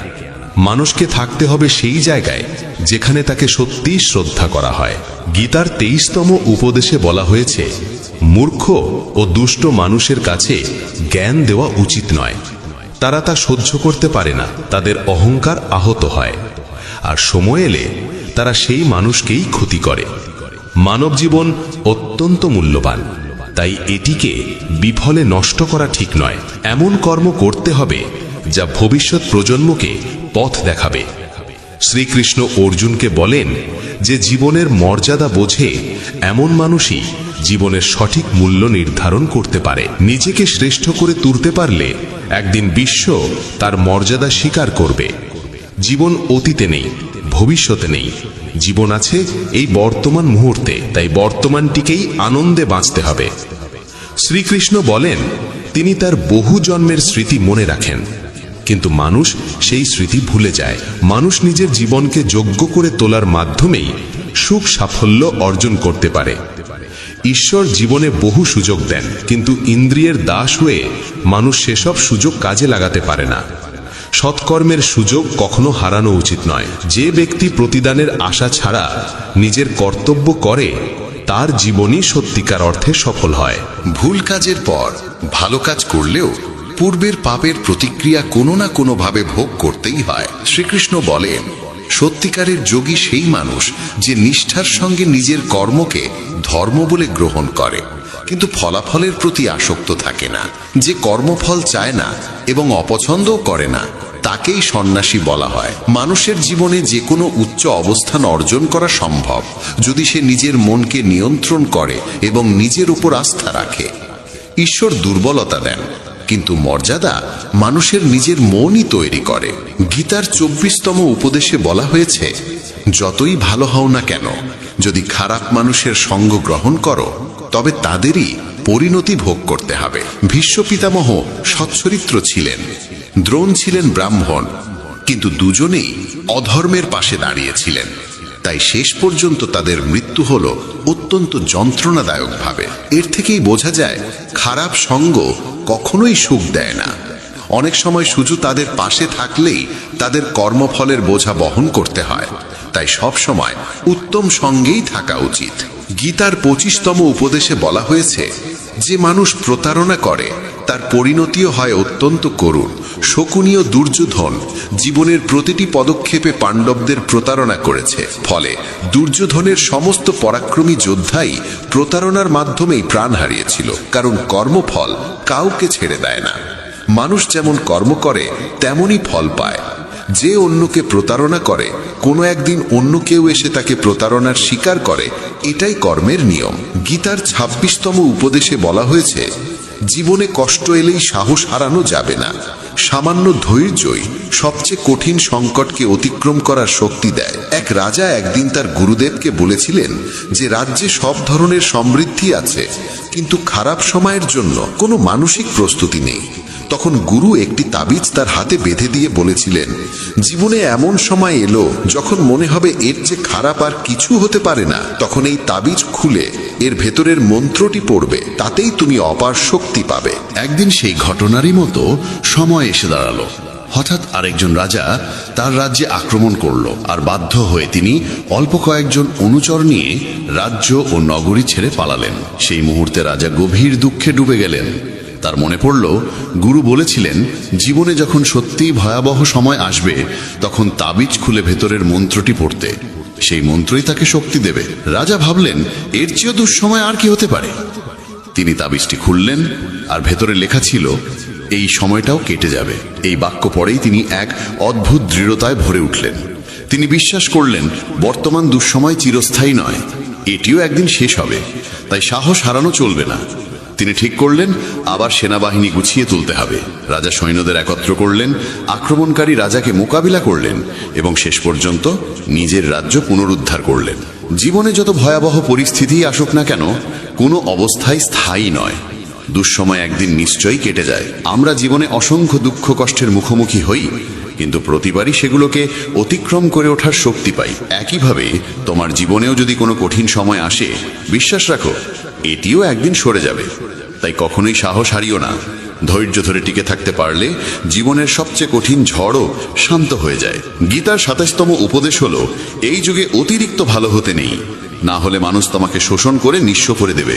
মানুষকে থাকতে হবে সেই জায়গায় যেখানে তাকে সত্যিই শ্রদ্ধা করা হয়। গীতার 23তম উপদেশে বলা হয়েছে, মূর্খ ও দুষ্ট মানুষের কাছে জ্ঞান দেওয়া উচিত নয়। তারা তা সহ্য করতে পারে না, তাদের অহংকার আহত হয়, আর সময় এলে তারা সেই মানুষকেই ক্ষতি করে। মানব জীবন অত্যন্ত মূল্যবান, তাই এটিকে বিফলে নষ্ট করা ঠিক নয়। এমন কর্ম করতে হবে যা ভবিষ্যৎ প্রজন্মকে পথ দেখাবে। শ্রীকৃষ্ণ অর্জুনকে বলেন যে জীবনের মর্যাদা বোঝে এমন মানুষই জীবনের সঠিক মূল্য নির্ধারণ করতে পারে। নিজেকে শ্রেষ্ঠ করে তুলতে পারলে একদিন বিশ্ব তার মর্যাদা স্বীকার করবে। জীবন অতীতে নেই, ভবিষ্যতে নেই, জীবন আছে এই বর্তমান মুহূর্তে, তাই বর্তমানটিকেই আনন্দে বাঁচতে হবে। শ্রীকৃষ্ণ বলেন তিনি তার বহু জন্মের স্মৃতি মনে রাখেন, কিন্তু মানুষ সেই স্মৃতি ভুলে যায়। মানুষ নিজের জীবনকে যোগ্য করে তোলার মাধ্যমেই সুখ সাফল্য অর্জন করতে পারে। ঈশ্বর জীবনে বহু সুযোগ দেন, কিন্তু ইন্দ্রিয়ের দাস হয়ে মানুষ সেসব সুযোগ কাজে লাগাতে পারে না। সৎকর্মের সুযোগ কখনো হারানো উচিত নয়। যে ব্যক্তি প্রতিদানের আশা ছাড়া নিজের কর্তব্য করে তার জীবনই সত্যিকার অর্থে সফল হয়। ভুল কাজের পর ভালো কাজ করলেও পূর্বের পাপের প্রতিক্রিয়া কোনো না কোনো ভাবে ভোগ করতেই হয়। শ্রীকৃষ্ণ বলেন, সত্যিকারের যোগী সেই মানুষ যে নিষ্ঠার সঙ্গে নিজের কর্মকে ধর্ম বলে গ্রহণ করে, কিন্তু ফলাফলের প্রতি আসক্ত থাকে না। যে কর্মফল চায় না এবং অপছন্দও করে না, তাকেই সন্ন্যাসী বলা হয়। মানুষের জীবনে যে কোনো উচ্চ অবস্থান অর্জন করা সম্ভব যদি সে নিজের মনকে নিয়ন্ত্রণ করে এবং নিজের উপর আস্থা রাখে। ঈশ্বর দুর্বলতা দেন, কিন্তু মর্যাদা মানুষের নিজের মনই তৈরি করে। গীতার 24তম উপদেশে বলা হয়েছে, যতই ভালো হও না কেন, যদি খারাপ মানুষের সঙ্গ গ্রহণ করো তবে তাদেরই পরিণতি ভোগ করতে হবে। ভীষ্ম পিতামহ সচ্চরিত্র ছিলেন, দ্রোণ ছিলেন ব্রাহ্মণ, কিন্তু দুজনেই অধর্মের পাশে দাঁড়িয়েছিলেন, তাই শেষ পর্যন্ত তাদের মৃত্যু হল অত্যন্ত যন্ত্রণাদায়ক ভাবে। এর থেকেই বোঝা যায় খারাপ সঙ্গ কখনোই সুখ দেয় না। অনেক সময় শুধু তাদের পাশে থাকলেই তাদের কর্মফলের বোঝা বহন করতে হয়, তাই সব সময় উত্তম সঙ্গেই থাকা উচিত। গীতার 25তম উপদেশে বলা হয়েছে, যে মানুষ প্রতারণা করে তার পরিণতিও হয় অত্যন্ত করুণ। শকুনি ও দুর্যোধন জীবনের প্রতিটি পদক্ষেপে পাণ্ডবদের প্রতারণা করেছে, ফলে দুর্যোধনের সমস্ত পরাক্রমী যোদ্ধাই প্রতারণার মাধ্যমেই প্রাণ হারিয়েছিল, কারণ কর্মফল কাউকে ছেড়ে দেয় না। মানুষ যেমন কর্ম করে তেমনই ফল পায়। যে অন্যকে প্রতারণা করে, কোনো একদিন অন্য কেউ এসে তাকে প্রতারণার শিকার করে, এটাই কর্মের নিয়ম। গীতার 26তম উপদেশে বলা হয়েছে, জীবনে কষ্ট এলেই সাহস হারানো যাবে না, সামান্য ধৈর্যই সবচেয়ে কঠিন সংকটকে অতিক্রম করার শক্তি দেয়। এক রাজা একদিন তার গুরুদেবকে বলেছিলেন যে রাজ্যে সব ধরনের সমৃদ্ধি আছে, কিন্তু খারাপ সময়ের জন্য কোনো মানসিক প্রস্তুতি নেই। তখন গুরু একটি তাবিজ তার হাতে বেঁধে দিয়ে বলেছিলেন, জীবনে এমন সময় এলো যখন মনে হবে এর যে খারাপ আর কিছু হতে পারে না, তখন এই তাবিজ খুলে এর ভেতরের মন্ত্রটি পড়বে, তাতেই তুমি অপার শক্তি পাবে। একদিন সেই ঘটনারই মতো সময় এসে দাঁড়ালো। হঠাৎ আরেকজন রাজা তার রাজ্যে আক্রমণ করল, আর বাধ্য হয়ে তিনি অল্প কয়েকজন অনুচর নিয়ে রাজ্য ও নগরী ছেড়ে পালালেন। সেই মুহূর্তে রাজা গভীর দুঃখে ডুবে গেলেন। তার মনে পড়ল, গুরু বলেছিলেন জীবনে যখন সত্যিই ভয়াবহ সময় আসবে তখন তাবিজ খুলে ভেতরের মন্ত্রটি পড়তে, সেই মন্ত্রই তাকে শক্তি দেবে। রাজা ভাবলেন এর চেয়েও দুঃসময় আর কি হতে পারে। তিনি তাবিজটি খুললেন, আর ভেতরে লেখা ছিল এই সময়টাও কেটে যাবে। এই বাক্য পড়েই তিনি এক অদ্ভুত দৃঢ়তায় ভরে উঠলেন। তিনি বিশ্বাস করলেন বর্তমান দুঃসময় চিরস্থায়ী নয়, এটিও একদিন শেষ হবে, তাই সাহস হারানো চলবে না। তিনি ঠিক করলেন আবার সেনাবাহিনী গুছিয়ে তুলতে হবে। রাজা সৈন্যদের একত্র করলেন, আক্রমণকারী রাজাকে মোকাবিলা করলেন এবং শেষ পর্যন্ত নিজের রাজ্য পুনরুদ্ধার করলেন। জীবনে যত ভয়াবহ পরিস্থিতিই আসুক না কেন, কোনো অবস্থাই স্থায়ী নয়। দুঃসময় একদিন নিশ্চয়ই কেটে যায়। আমরা জীবনে অসংখ্য দুঃখ কষ্টের মুখোমুখি হই, কিন্তু প্রতিবারই সেগুলোকে অতিক্রম করে ওঠার শক্তি পাই। একইভাবে তোমার জীবনেও যদি কোনো কঠিন সময় আসে, বিশ্বাস রাখো এটিও একদিন সরে যাবে। তাই কখনোই সাহস হারিও না। ধৈর্য ধরে টিকে থাকতে পারলে জীবনের সবচেয়ে কঠিন ঝড়ও শান্ত হয়ে যায়। গীতার ২৭তম উপদেশ হলো, এই যুগে অতিরিক্ত ভালো হতে নেই, না হলে মানুষ তোমাকে শোষণ করে নিঃস্ব করে দেবে।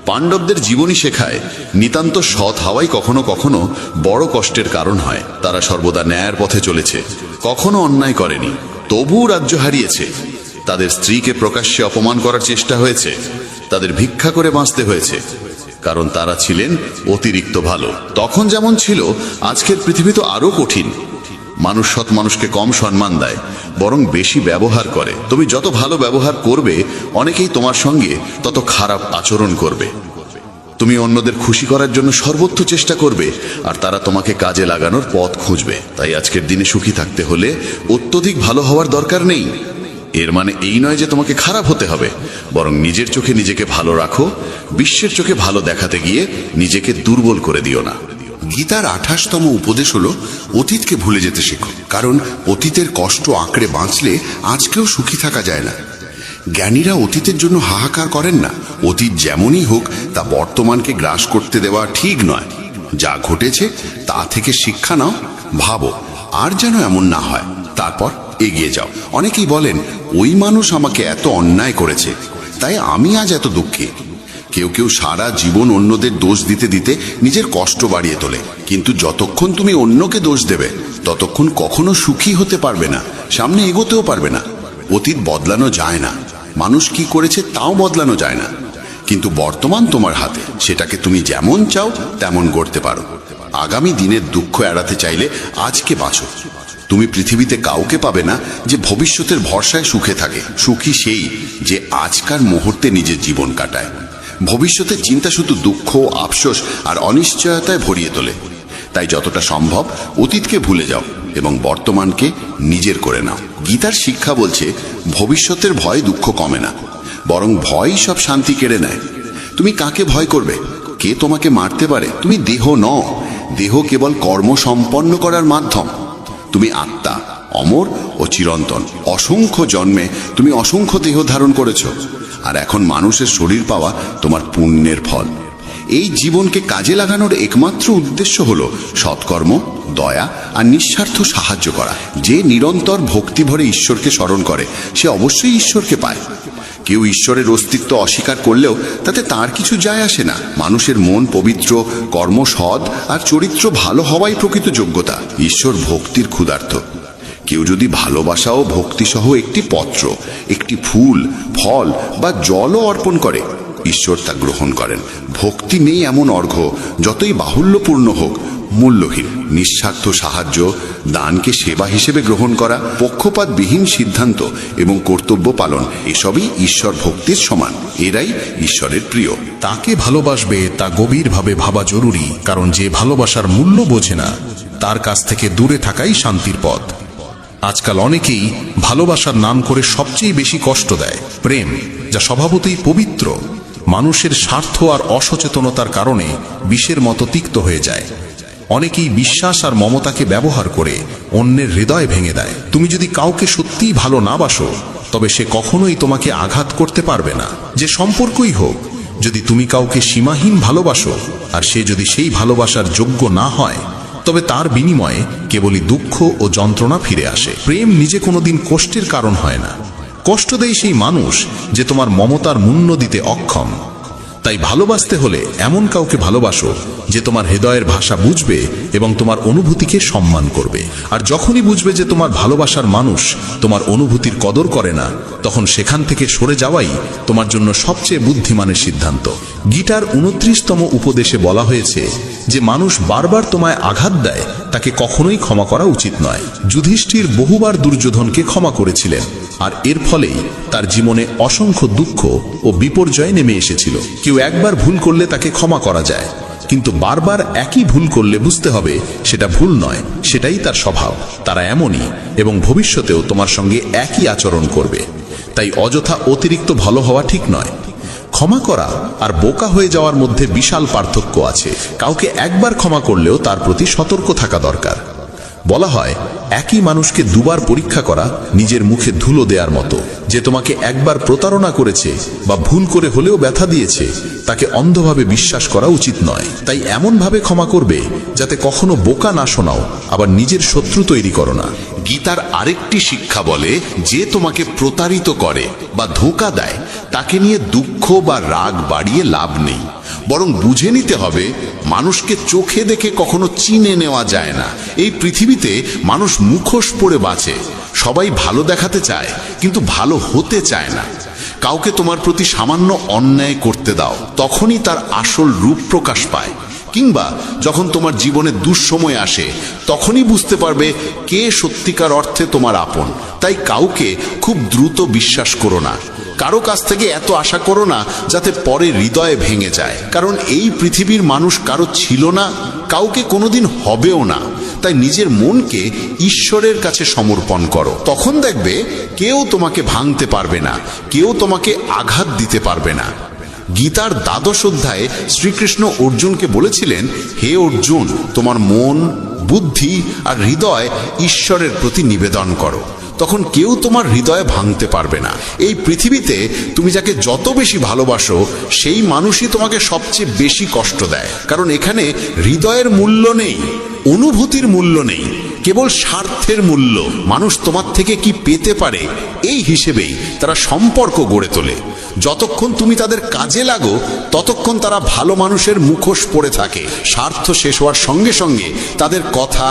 পাণ্ডবদের জীবনী শেখায় নিতান্ত সৎ হওয়াই কখনো কখনো বড় কষ্টের কারণ হয়। তারা সর্বদা ন্যায়ের পথে চলেছে, কখনো অন্যায় করেনি, তবুও রাজ্য হারিয়েছে। তাদের স্ত্রীকে প্রকাশ্যে অপমান করার চেষ্টা হয়েছে, তাদের ভিক্ষা করে বাঁচতে হয়েছে, কারণ তারা ছিলেন অতিরিক্ত ভালো। তখন যেমন ছিল, আজকের পৃথিবী তো আরো কঠিন। মানুষ সৎ মানুষকে কম সম্মান দেয়, বরং বেশি ব্যবহার করে। তুমি যত ভালো ব্যবহার করবে, অনেকেই তোমার সঙ্গে তত খারাপ আচরণ করবে। তুমি অন্যদের খুশি করার জন্য সর্বোচ্চ চেষ্টা করবে, আর তারা তোমাকে কাজে লাগানোর পথ খুঁজবে। তাই আজকের দিনে সুখী থাকতে হলে অত্যধিক ভালো হওয়ার দরকার নেই। এর মানে এই নয় যে তোমাকে খারাপ হতে হবে, বরং নিজের চোখে নিজেকে ভালো রাখো। বিশ্বের চোখে ভালো দেখাতে গিয়ে নিজেকে দুর্বল করে দিও না। গীতার ২৮তম উপদেশ হলো, অতীতকে ভুলে যেতে শেখো, কারণ অতীতের কষ্ট আঁকড়ে বাঁচলে আজকেও সুখী থাকা যায় না। জ্ঞানীরা অতীতের জন্য হাহাকার করেন না। অতীত যেমনই হোক, তা বর্তমানকে গ্রাস করতে দেওয়া ঠিক নয়। যা ঘটেছে তা থেকে শিক্ষা নাও, ভাবো আর যেন এমন না হয়, তারপর এগিয়ে যাও। অনেকেই বলেন, ওই মানুষ আমাকে এত অন্যায় করেছে, তাই আমি আজ এত দুঃখী। কেউ কেউ সারা জীবন অন্যদের দোষ দিতে দিতে নিজের কষ্ট বাড়িয়ে তোলে। কিন্তু যতক্ষণ তুমি অন্যকে দোষ দেবে, ততক্ষণ কখনো সুখী হতে পারবে না, সামনে এগোতেও পারবে না। অতীত বদলানো যায় না, মানুষ কি করেছে তাও বদলানো যায় না, কিন্তু বর্তমান তোমার হাতে, সেটাকে তুমি যেমন চাও তেমন গড়তে পারো। আগামী দিনের দুঃখ এড়াতে চাইলে আজকে বাঁচো। তুমি পৃথিবীতে কাউকে পাবে না যে ভবিষ্যতের ভরসায় সুখে থাকে। সুখী সেই যে আজকার মুহূর্তে নিজের জীবন কাটায়। ভবিষ্যতের চিন্তা শুধু দুঃখ, আফসোস আর অনিশ্চয়তায় ভরিয়ে তোলে। তাই যতটা সম্ভব অতীতকে ভুলে যাও এবং বর্তমানকে নিজের করে নাও। গীতার শিক্ষা বলছে, ভবিষ্যতের ভয় দুঃখ কমে না, বরং ভয়ই সব শান্তি কেড়ে নেয়। তুমি কাকে ভয় করবে? কে তোমাকে মারতে পারে? তুমি দেহ নও, দেহ কেবল কর্ম সম্পন্ন করার মাধ্যম। তুমি আত্মা, অমর ও চিরন্তন। অসংখ্য জন্মে তুমি অসংখ্য দেহ ধারণ করেছ, আর এখন মানুষের শরীর পাওয়া তোমার পুণ্যের ফল। এই জীবনকে কাজে লাগানোর একমাত্র উদ্দেশ্য হলো সৎকর্ম, দয়া আর নিঃস্বার্থ সাহায্য করা। যে নিরন্তর ভক্তি ভরে ঈশ্বরকে স্মরণ করে, সে অবশ্যই ঈশ্বরকে পায়। কেউ ঈশ্বরের অস্তিত্ব অস্বীকার করলেও তাতে তার কিছু যায় আসে না। মানুষের মন পবিত্র, কর্ম সৎ আর চরিত্র ভালো হওয়াই প্রকৃত যোগ্যতা। ঈশ্বর ভক্তির ক্ষুধার্ত। কেউ যদি ভালোবাসা ও ভক্তিসহ একটি পত্র, একটি ফুল, ফল বা জলও অর্পণ করে, ঈশ্বর তা গ্রহণ করেন। ভক্তি নেই এমন অর্ঘ্য, যতই বাহুল্যপূর্ণ হোক, মূল্যহীন। নিঃস্বার্থ সাহায্য, দানকে সেবা হিসেবে গ্রহণ করা, পক্ষপাতবিহীন সিদ্ধান্ত এবং কর্তব্য পালন, এসবই ঈশ্বর ভক্তির সমান। এরাই ঈশ্বরের প্রিয়। তাকে ভালোবাসবে তা গভীরভাবে ভাবা জরুরি, কারণ যে ভালোবাসার মূল্য বোঝে না, তার কাছ থেকে দূরে থাকাই শান্তির পথ। আজকাল অনেকেই ভালোবাসার নাম করে সবচেয়ে বেশি কষ্ট দেয় প্রেম, যা স্বভাবতই পবিত্র, মানুষের স্বার্থ আর অসচেতনতার কারণে বিষের মতো তিক্ত হয়ে যায়। অনেকেই বিশ্বাস আর মমতাকে ব্যবহার করে অন্যের হৃদয় ভেঙে দেয়। তুমি যদি কাউকে সত্যিই ভালো না বাসো, তবে সে কখনোই তোমাকে আঘাত করতে পারবে না। যে সম্পর্কই হোক, যদি তুমি কাউকে সীমাহীন ভালোবাসো আর সে যদি সেই ভালোবাসার যোগ্য না হয়, তবে তার বিনিময়ে কেবলই দুঃখ ও যন্ত্রণা ফিরে আসে। প্রেম নিজে কোনোদিন কষ্টের কারণ হয় না, কষ্ট দেয় সেই মানুষ যে তোমার মমতার মূল্য দিতে অক্ষম। তাই ভালোবাসতে হলে এমন কাউকে ভালোবাসো যে তোমার হৃদয়ের ভাষা বুঝবে এবং তোমার অনুভূতিকে সম্মান করবে। আর যখনই বুঝবে যে তোমার ভালোবাসার মানুষ তোমার অনুভূতির কদর করে না, তখন সেখান থেকে সরে যাওয়াই তোমার জন্য সবচেয়ে বুদ্ধিমানের সিদ্ধান্ত। গীতার 29তম উপদেশে বলা হয়েছে যে মানুষ বারবার তোমায় আঘাত দেয় তাকে কখনোই ক্ষমা করা উচিত নয়। যুধিষ্ঠির বহুবার দুর্যোধনকে ক্ষমা করেছিলেন, আর এর ফলেই তার জীবনে অসংখ্য দুঃখ ও বিপর্যয় নেমে এসেছিল। কেউ একবার ভুল করলে তাকে ক্ষমা করা যায়, কিন্তু বারবার একই ভুল করলে বুঝতে হবে সেটা ভুল নয়, সেটাই তার স্বভাব। তারা এমনই এবং ভবিষ্যতেও তোমার সঙ্গে একই আচরণ করবে। তাই অযথা অতিরিক্ত ভালো হওয়া ঠিক নয়। ক্ষমা করা আর বোকা হয়ে যাওয়ার মধ্যে বিশাল পার্থক্য আছে। কাউকে একবার ক্ষমা করলেও তার প্রতি সতর্ক থাকা দরকার। বলা হয় একই মানুষকে দুবার পরীক্ষা করা নিজের মুখে ধুলো দেওয়ার মতো। যে তোমাকে একবার প্রতারণা করেছে বা ভুল করে হলেও ব্যথা দিয়েছে, তাকে অন্ধভাবে বিশ্বাস করা উচিত নয়। তাই এমনভাবে ক্ষমা করবে যাতে কখনো বোকা না শোনাও, আবার নিজের শত্রু তৈরি করো না। গীতার আরেকটি শিক্ষা বলে, যে তোমাকে প্রতারিত করে বা ধোঁকা দেয় তাকে নিয়ে দুঃখ বা রাগ বাড়িয়ে লাভ নেই, বরং বুঝে নিতে হবে মানুষকে চোখে দেখে কখনো চিনে নেওয়া যায় না। এই পৃথিবীতে মানুষ মুখোশ পরে বাঁচে। সবাই ভালো দেখাতে চায় কিন্তু ভালো হতে চায় না। কাউকে তোমার প্রতি সামান্য অন্যায় করতে দাও, তখনই তার আসল রূপ প্রকাশ পায়। কিংবা যখন তোমার জীবনে দুঃসময় আসে, তখনই বুঝতে পারবে কে সত্যিকার অর্থে তোমার আপন। তাই কাউকে খুব দ্রুত বিশ্বাস করো না। কারো কাছ থেকে এত আশা করো না যাতে পরে হৃদয়ে ভেঙে যায়। কারণ এই পৃথিবীর মানুষ কারো ছিল না, কাউকে কোনোদিন হবেও না। তাই নিজের মনকে ঈশ্বরের কাছে সমর্পণ করো। তখন দেখবে কেউ তোমাকে ভাঙতে পারবে না, কেউ তোমাকে আঘাত দিতে পারবে না। গীতার 12 অধ্যায়ে শ্রীকৃষ্ণ অর্জুনকে বলেছিলেন, হে অর্জুন, তোমার মন, বুদ্ধি আর হৃদয় ঈশ্বরের প্রতি নিবেদন করো। তখন কেউ তোমার হৃদয়ে ভাঙতে পারবে না। এই পৃথিবীতে তুমি যাকে যত বেশি ভালোবাসো, সেই মানুষই তোমাকে সবচেয়ে বেশি কষ্ট দেয়। কারণ এখানে হৃদয়ের মূল্য নেই, অনুভূতির মূল্য নেই, কেবল স্বার্থের মূল্য। মানুষ তোমার থেকে কি পেতে পারে এই হিসেবেই তারা সম্পর্ক গড়ে তোলে। যতক্ষণ তুমি তাদের কাজে লাগো, ততক্ষণ তারা ভালো মানুষের মুখোশ পরে থাকে। স্বার্থ শেষ হওয়ার সঙ্গে সঙ্গে তাদের কথা,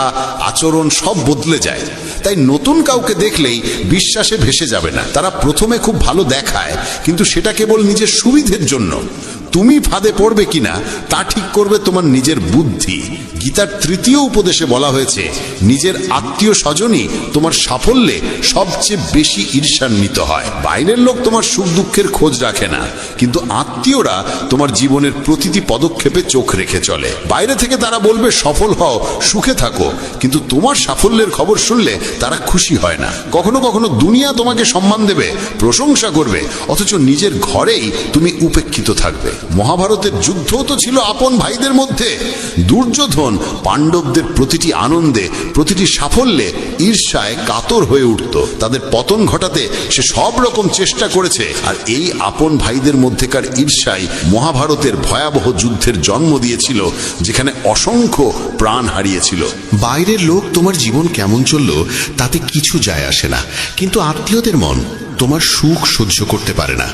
আচরণ সব বদলে যায়। তাই নতুন কাউকে দেখলেই বিশ্বাসে ভেসে যাবে না। তারা প্রথমে খুব ভালো দেখায়, কিন্তু সেটা কেবল নিজের সুবিধের জন্য। তুমি ফাঁদে পড়বে কিনা তা ঠিক করবে তোমার নিজের বুদ্ধি। গীতার 3য় উপদেশে বলা হয়েছে, নিজের আত্মীয় স্বজনই তোমার সাফল্যে সবচেয়ে বেশি ঈর্ষান্বিত হয়। বাইরের লোক তোমার সুখ দুঃখের খোঁজ রাখে না, কিন্তু আত্মীয়রা তোমার জীবনের প্রতিটি পদক্ষেপে চোখ রেখে চলে। বাইরে থেকে তারা বলবে সফল হও, সুখে থাকো, কিন্তু তোমার সাফল্যের খবর শুনলে তারা খুশি হয় না। কখনো কখনো দুনিয়া তোমাকে সম্মান দেবে, প্রশংসা করবে, অথচ নিজের ঘরেই তুমি উপেক্ষিত থাকবে। মহাভারতের যুদ্ধও তো ছিল আপন ভাইদের মধ্যে। দুর্যোধন পাণ্ডবদের প্রতিটি আনন্দে, প্রতিটি সাফল্যে ঈর্ষায় কাতর হয়ে উঠত। তাদের পতন ঘটাতে সে সব রকম চেষ্টা করেছে। আর এই আপন ভাইদের মধ্যেকার ঈর্ষাই মহাভারতের ভয়াবহ যুদ্ধের জন্ম দিয়েছিল, যেখানে অসংখ্য প্রাণ হারিয়েছিল। বাইরের লোক তোমার জীবন কেমন চললো তাতে কিছু যায় আসে না, কিন্তু আত্মীয়দের মন তোমার সুখ সহ্য করতে পারে না।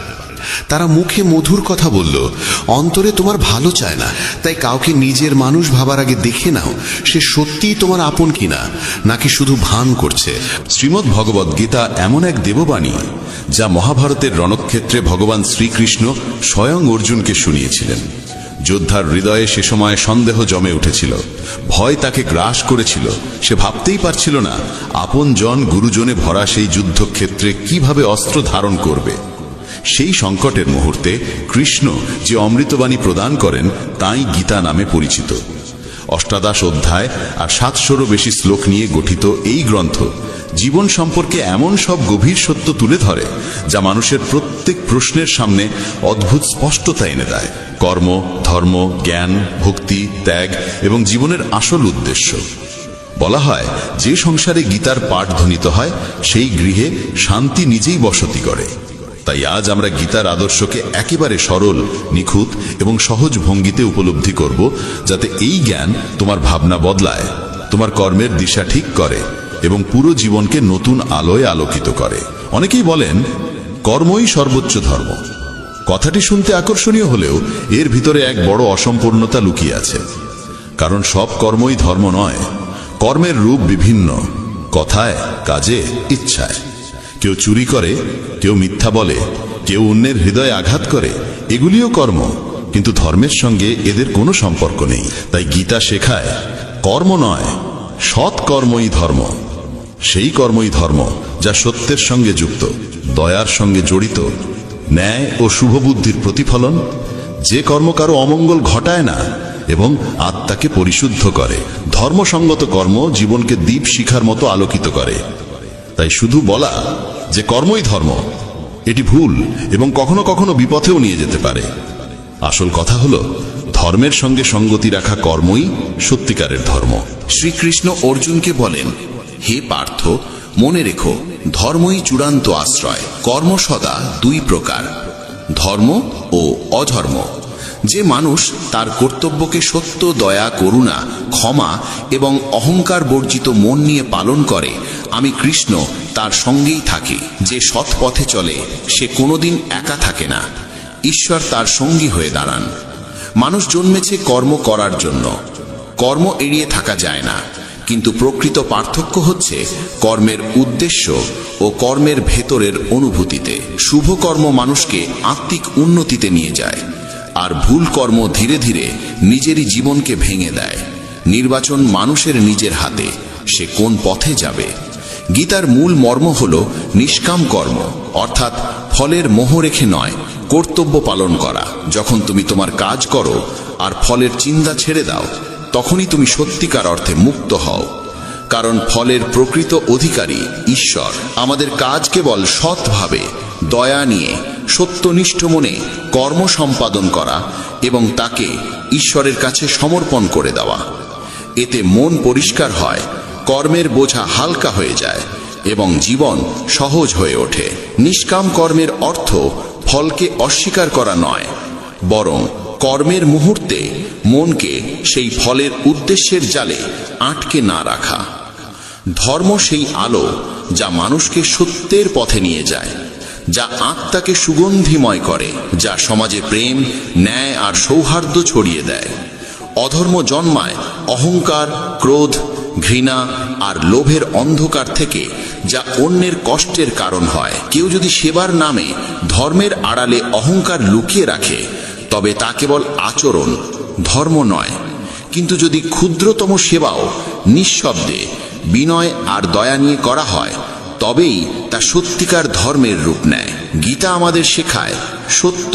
তারা মুখে মধুর কথা বলল, অন্তরে তোমার ভালো চায় না। তাই কাউকে নিজের মানুষ ভাবার আগে দেখে নাও সে সত্যিই তোমার আপন কিনা, নাকি শুধু ভান করছে। শ্রীমদ্ ভগবদ্ গীতা এমন এক দেববাণী, যা মহাভারতের রণক্ষেত্রে ভগবান শ্রীকৃষ্ণ স্বয়ং অর্জুনকে শুনিয়েছিলেন। যোদ্ধার হৃদয়ে সে সময় সন্দেহ জমে উঠেছিল, ভয় তাকে গ্রাস করেছিল। সে ভাবতেই পারছিল না আপন জন গুরুজনে ভরা সেই যুদ্ধক্ষেত্রে কিভাবে অস্ত্র ধারণ করবে। সেই সংকটের মুহূর্তে কৃষ্ণ যে অমৃতবাণী প্রদান করেন তাই গীতা নামে পরিচিত। অষ্টাদশ অধ্যায় আর 700-রও বেশি শ্লোক নিয়ে গঠিত এই গ্রন্থ জীবন সম্পর্কে এমন সব গভীর সত্য তুলে ধরে যা মানুষের প্রত্যেক প্রশ্নের সামনে অদ্ভুত স্পষ্টতা এনে দেয়। কর্ম, ধর্ম, জ্ঞান, ভক্তি, ত্যাগ এবং জীবনের আসল উদ্দেশ্য। বলা হয়, যে সংসারে গীতার পাঠ ধ্বনিত হয় সেই গৃহে শান্তি নিজেই বসতি করে। তাই আজ আমরা গীতার আদর্শকে একেবারে সরল, নিখুঁত এবং সহজ ভঙ্গিতে উপলব্ধি করব, যাতে এই জ্ঞান তোমার ভাবনা বদলায়, তোমার কর্মের দিশা ঠিক করে এবং পুরো জীবনকে নতুন আলোয় আলোকিত করে। অনেকেই বলেন কর্মই সর্বোচ্চ ধর্ম। কথাটি শুনতে আকর্ষণীয় হলেও এর ভিতরে এক বড় অসম্পূর্ণতা লুকিয়ে আছে। কারণ সব কর্মই ধর্ম নয়। কর্মের রূপ বিভিন্ন, কথায়, কাজে, ইচ্ছায়। কেউ চুরি করে, কেউ মিথ্যা বলে, কেউ অন্যের হৃদয়ে আঘাত করে, এগুলিও কর্ম, কিন্তু ধর্মের সঙ্গে এদের কোনো সম্পর্ক নেই। তাই গীতা শেখায় কর্ম নয়, সৎ কর্মই ধর্ম। সেই কর্মই ধর্ম যা সত্যের সঙ্গে যুক্ত, দয়ার সঙ্গে জড়িত, ন্যায় ও শুভবুদ্ধির প্রতিফলন, যে কর্ম কারো অমঙ্গল ঘটায় না এবং আত্মাকে পরিশুদ্ধ করে। ধর্মসঙ্গত কর্ম জীবনকে দীপ শিখার মতো আলোকিত করে। তাই শুধু বলা যে কর্মই ধর্ম, এটি ভুল এবং কখনো কখনো বিপথেও নিয়ে যেতে পারে। আসল কথা হলো, ধর্মের সঙ্গে সঙ্গতি রাখা কর্মই সত্যিকারের ধর্ম। শ্রীকৃষ্ণ অর্জুনকে বলেন, হে পার্থ, মনে রেখো, ধর্মই চূড়ান্ত আশ্রয়। কর্ম সদা দুই প্রকার, ধর্ম ও অধর্ম। যে মানুষ তার কর্তব্যকে সত্য, দয়া, করুণা, ক্ষমা এবং অহংকার বর্জিত মন নিয়ে পালন করে, আমি কৃষ্ণ তার সঙ্গেই থাকি। যে সৎ পথে চলে সে কোনোদিন একা থাকে না, ঈশ্বর তার সঙ্গী হয়ে দাঁড়ান। মানুষ জন্মেছে কর্ম করার জন্য, কর্ম এড়িয়ে থাকা যায় না। কিন্তু প্রকৃত পার্থক্য হচ্ছে কর্মের উদ্দেশ্য ও কর্মের ভেতরের অনুভূতিতে। শুভ কর্ম মানুষকে আত্মিক উন্নতিতে নিয়ে যায়, আর ভুল কর্ম ধীরে ধীরে নিজেরই জীবনকে ভেঙে দেয়। নির্বাচন মানুষের নিজের হাতে, সে কোন পথে যাবে। গীতার মূল মর্ম হল নিষ্কাম কর্ম, অর্থাৎ ফলের মোহ রেখে নয়, কর্তব্য পালন করা। যখন তুমি তোমার কাজ করো আর ফলের চিন্তা ছেড়ে দাও, তখনই তুমি সত্যিকার অর্থে মুক্ত হও। কারণ ফলের প্রকৃত অধিকারী ঈশ্বর। আমাদের কাজ কেবল সৎভাবে, দয়া নিয়ে, সত্যনিষ্ঠ মনে কর্ম সম্পাদন করা এবং তাকে ঈশ্বরের কাছে সমর্পণ করে দেওয়া। এতে মন পরিষ্কার হয়, কর্মের বোঝা হালকা হয়ে যায় এবং জীবন সহজ হয়ে ওঠে। নিষ্কাম কর্মের অর্থ ফলকে অস্বীকার করা নয়, বরং কর্মের মুহূর্তে মনকে সেই ফলের উদ্দেশ্যের জালে আটকে না রাখা। ধর্ম সেই আলো যা মানুষকে সত্যের পথে নিয়ে যায়, যা আত্মাকে সুগন্ধিময় করে, যা সমাজে প্রেম, ন্যায় আর সৌহার্দ্য ছড়িয়ে দেয়। অধর্ম জন্মায় অহংকার, ক্রোধ, ঘৃণা আর লোভের অন্ধকার থেকে, যা অন্যের কষ্টের কারণ হয়। কেউ যদি সেবার নামে ধর্মের আড়ালে অহংকার লুকিয়ে রাখে, তবে তা কেবল আচরণ, ধর্ম নয়। কিন্তু যদি ক্ষুদ্রতম সেবাও নিঃশব্দে, বিনয় আর দয়া নিয়ে করা হয়, তবেই তা সত্যিকার ধর্মের রূপ নেয়। গীতা আমাদের শেখায় সত্য,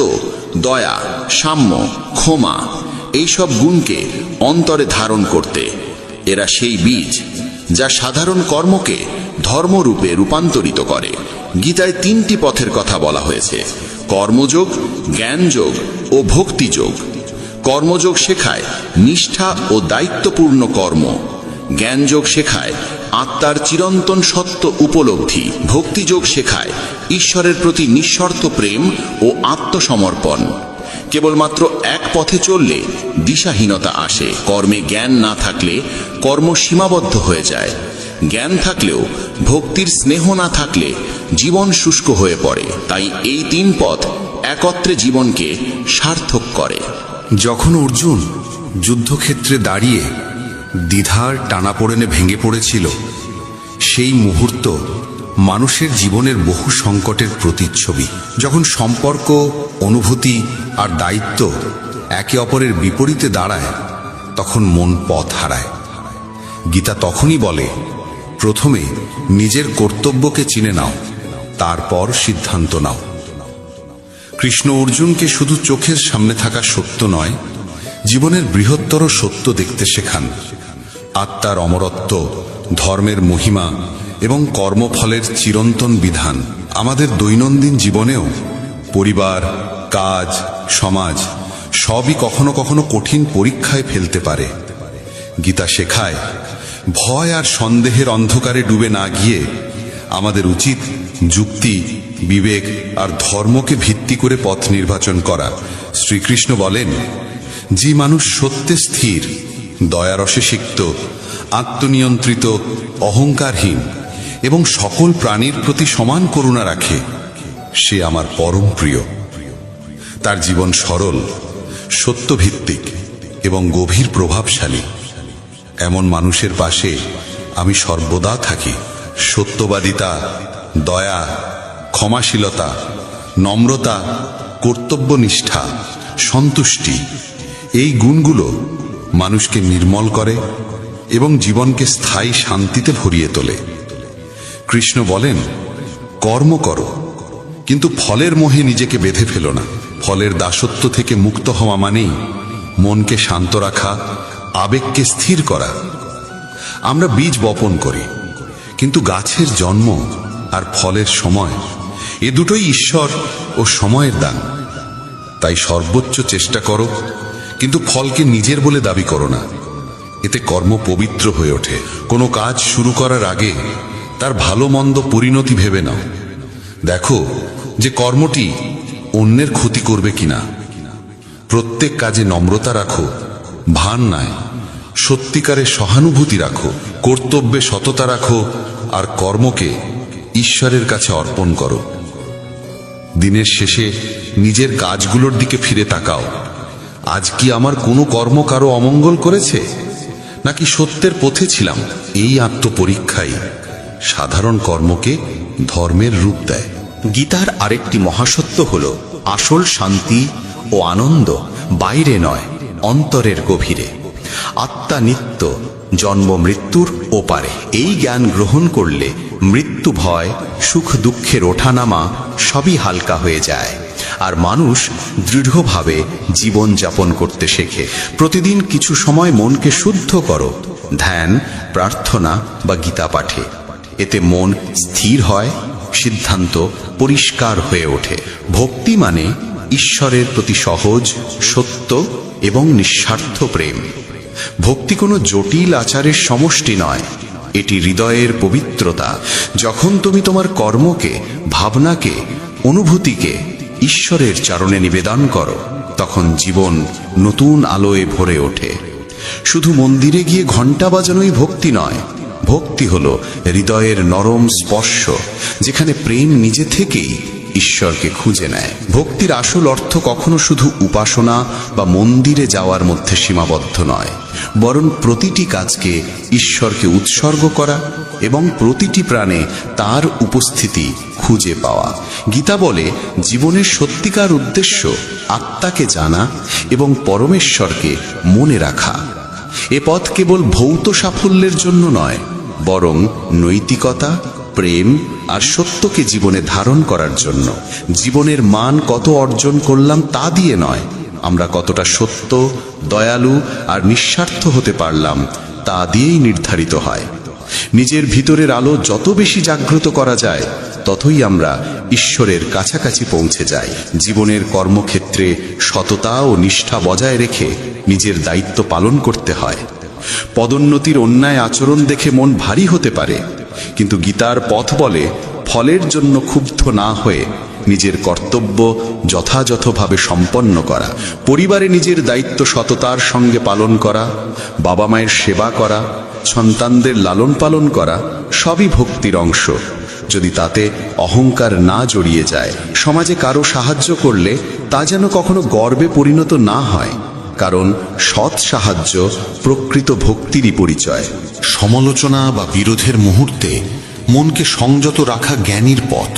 দয়া, সাম্য, ক্ষমা এইসব গুণকে অন্তরে ধারণ করতে। এরা সেই বীজ যা সাধারণ কর্মকে ধর্মরূপে রূপান্তরিত করে। গীতায় 3টি পথের কথা বলা হয়েছে: কর্মযোগ, জ্ঞানযোগ ও ভক্তিযোগ। কর্মযোগ শেখায় নিষ্ঠা ও দায়িত্বপূর্ণ কর্ম। জ্ঞানযোগ শেখায় আত্মার চিরন্তন সত্য উপলব্ধি। ভক্তিযোগ শেখায় ঈশ্বরের প্রতি নিঃশর্ত প্রেম ও আত্মসমর্পণ। কেবলমাত্র এক পথে চললে দিশাহীনতা আসে। কর্মে জ্ঞান না থাকলে কর্ম সীমাবদ্ধ হয়ে যায়। জ্ঞান থাকলেও ভক্তির স্নেহ না থাকলে জীবন শুষ্ক হয়ে পড়ে। তাই এই 3 পথ একত্রে জীবনকে সার্থক করে। যখন অর্জুন যুদ্ধক্ষেত্রে দাঁড়িয়ে দ্বিধার টানাপোড়েনে ভেঙে পড়েছিল, সেই মুহূর্ত মানুষের জীবনের বহু সংকটের প্রতিচ্ছবি। যখন সম্পর্ক, অনুভূতি আর দায়িত্ব একে অপরের বিপরীতে দাঁড়ায়, তখন মন পথ হারায়। গীতা তখনই বলে, প্রথমে নিজের কর্তব্যকে চিনে নাও, তারপর সিদ্ধান্ত নাও। কৃষ্ণ অর্জুনকে শুধু চোখের সামনে থাকা সত্য নয়, জীবনের বৃহত্তর সত্য দেখতে শেখান। আত্মার অমরত্ব, ধর্মের মহিমা এবং কর্মফলের চিরন্তন বিধান। আমাদের দৈনন্দিন জীবনেও পরিবার, কাজ, সমাজ সবই কখনো কখনো কঠিন পরীক্ষায় ফেলতে পারে। গীতা শেখায়, ভয় আর সন্দেহের অন্ধকারে ডুবে না গিয়ে আমাদের উচিত যুক্তি, বিবেক আর ধর্মকে ভিত্তি করে পথ নির্বাচন করা। শ্রীকৃষ্ণ বলেন, যে মানুষ সত্যে স্থির, দয়ারসে সিক্ত, আত্মনিয়ন্ত্রিত, অহংকারহীন এবং সকল প্রাণীর প্রতি সমান করুণা রাখে, সে আমার পরম প্রিয়। তার জীবন সরল, সত্যভিত্তিক এবং গভীর প্রভাবশালী। এমন মানুষের পাশে আমি সর্বদা থাকি। সত্যবাদিতা, দয়া, ক্ষমাশীলতা, নম্রতা, কর্তব্যনিষ্ঠা, সন্তুষ্টি, এই গুণগুলো মানুষকে নির্মল করে এবং জীবনকে স্থায়ী শান্তিতে ভরিয়ে তোলে। কৃষ্ণ বলেন, কর্ম করো, কিন্তু ফলের মোহে নিজেকে বেঁধে ফেলো না। ফলের দাসত্ব থেকে মুক্ত হওয়া মানেই মনকে শান্ত রাখা, আবেগকে স্থির করা। আমরা বীজ বপন করি, কিন্তু গাছের জন্ম আর ফলের সময় এ দুটোই ঈশ্বর ও সময়ের দান। তাই সর্বোচ্চ চেষ্টা করো, কিন্তু ফলকে নিজের বলে দাবি করো না। এতে কর্ম পবিত্র হয়ে ওঠে। কোনো কাজ শুরু করার আগে তার ভালো মন্দ পরিণতি ভেবে নাও। দেখো যে কর্মটি অন্যের ক্ষতি করবে কিনা। প্রত্যেক কাজে নম্রতা রাখো, ভান নয়, সত্যিকারের সহানুভূতি রাখো, কর্তব্যে সততা রাখো আর কর্মকে ঈশ্বরের কাছে অর্পণ করো। দিনের শেষে নিজের কাজগুলোর দিকে ফিরে তাকাও। আজ কি আমার কোনো কর্ম কারো অমঙ্গল করেছে, নাকি সত্যের পথে ছিলাম? এই আত্মপরীক্ষাই সাধারণ কর্মকে ধর্মের রূপ দেয়। গীতার আরেকটি মহাসত্য হল, আসল শান্তি ও আনন্দ বাইরে নয়, অন্তরের গভীরে। আত্মা নিত্য, জন্ম মৃত্যুর ওপারে। এই জ্ঞান গ্রহণ করলে মৃত্যু ভয়, সুখ দুঃখের ওঠানামা সবই হালকা হয়ে যায়, আর মানুষ দৃঢ়ভাবে জীবন যাপন করতে শেখে। প্রতিদিন কিছু সময় মনকে শুদ্ধ করো, ধ্যান, প্রার্থনা বা গীতা পাঠে। এতে মন স্থির হয়, সিদ্ধান্ত পরিষ্কার হয়ে ওঠে। ভক্তি মানে ঈশ্বরের প্রতি সহজ, সত্য এবং নিঃস্বার্থ প্রেম। ভক্তি কোনো জটিল আচারের সমষ্টি নয়, এটি হৃদয়ের পবিত্রতা। যখন তুমি তোমার কর্মকে, ভাবনাকে, অনুভূতিকে ঈশ্বরের চরণে নিবেদন করো, তখন জীবন নতুন আলোয় ভরে ওঠে। শুধু মন্দিরে গিয়ে ঘণ্টা বাজানোই ভক্তি নয়। ভক্তি হল হৃদয়ের নরম স্পর্শ, যেখানে প্রেম নিজে থেকেই ঈশ্বরকে খুঁজে নেয়। ভক্তির আসল অর্থ কখনো শুধু উপাসনা বা মন্দিরে যাওয়ার মধ্যে সীমাবদ্ধ নয়, বরং প্রতিটি কাজকে ঈশ্বরকে উৎসর্গ করা এবং প্রতিটি প্রাণে তার উপস্থিতি খুঁজে পাওয়া। গীতা বলে, জীবনের সত্যিকার উদ্দেশ্য আত্মাকে জানা এবং পরমেশ্বরকে মনে রাখা। এ পথ কেবল ভৌত সাফল্যের জন্য নয়, বরং নৈতিকতা, প্রেম আর সত্যকে জীবনে ধারণ করার জন্য। জীবনের মান কত অর্জন করলাম তা দিয়ে নয়, আমরা কতটা সত্য, দয়ালু আর নিঃস্বার্থ হতে পারলাম তা দিয়েই নির্ধারিত হয়। নিজের ভিতরের আলো যত বেশি জাগ্রত করা যায়, ততই আমরা ঈশ্বরের কাছাকাছি পৌঁছে যাই। জীবনের কর্মক্ষেত্রে সততা ও নিষ্ঠা বজায় রেখে নিজের দায়িত্ব পালন করতে হয়। পদোন্নতির অন্যায় আচরণ দেখে মন ভারী হতে পারে, কিন্তু গীতার পথ বলে, ফলের জন্য ক্ষুব্ধ না হয়ে নিজের কর্তব্য যথাযথভাবে সম্পন্ন করা। পরিবারে নিজের দায়িত্ব সততার সঙ্গে পালন করা, বাবা মায়ের সেবা করা, সন্তানদের লালন পালন করা সবই ভক্তির অংশ, যদি তাতে অহংকার না জড়িয়ে যায়। সমাজে কারো সাহায্য করলে তা যেন কখনো গর্বে পরিণত না হয়, কারণ সৎ সাহায্য প্রকৃত ভক্তিরই পরিচয়। সমালোচনা বা বিরোধের মুহূর্তে মনকে সংযত রাখা জ্ঞানীর পথ।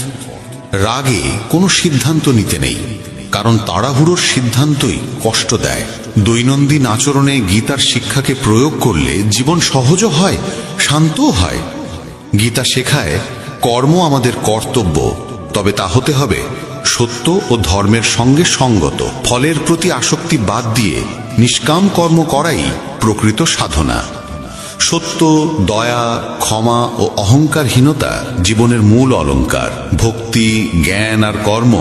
রাগে কোনো সিদ্ধান্ত নিতে নেই, কারণ তাড়াহুড়োর সিদ্ধান্তই কষ্ট দেয়। দৈনন্দিন আচরণে গীতার শিক্ষাকে প্রয়োগ করলে জীবন সহজও হয়, শান্তও হয়। গীতা শেখায়, কর্ম আমাদের কর্তব্য, তবে তা হতে হবে সত্য ও ধর্মের সঙ্গে সঙ্গত। ফলের প্রতি আসক্তি বাদ দিয়ে নিষ্কাম কর্ম করাই প্রকৃত সাধনা। সত্য, দয়া, ক্ষমা ও অহংকারহীনতা জীবনের মূল অলংকার। ভক্তি, জ্ঞান আর কর্ম,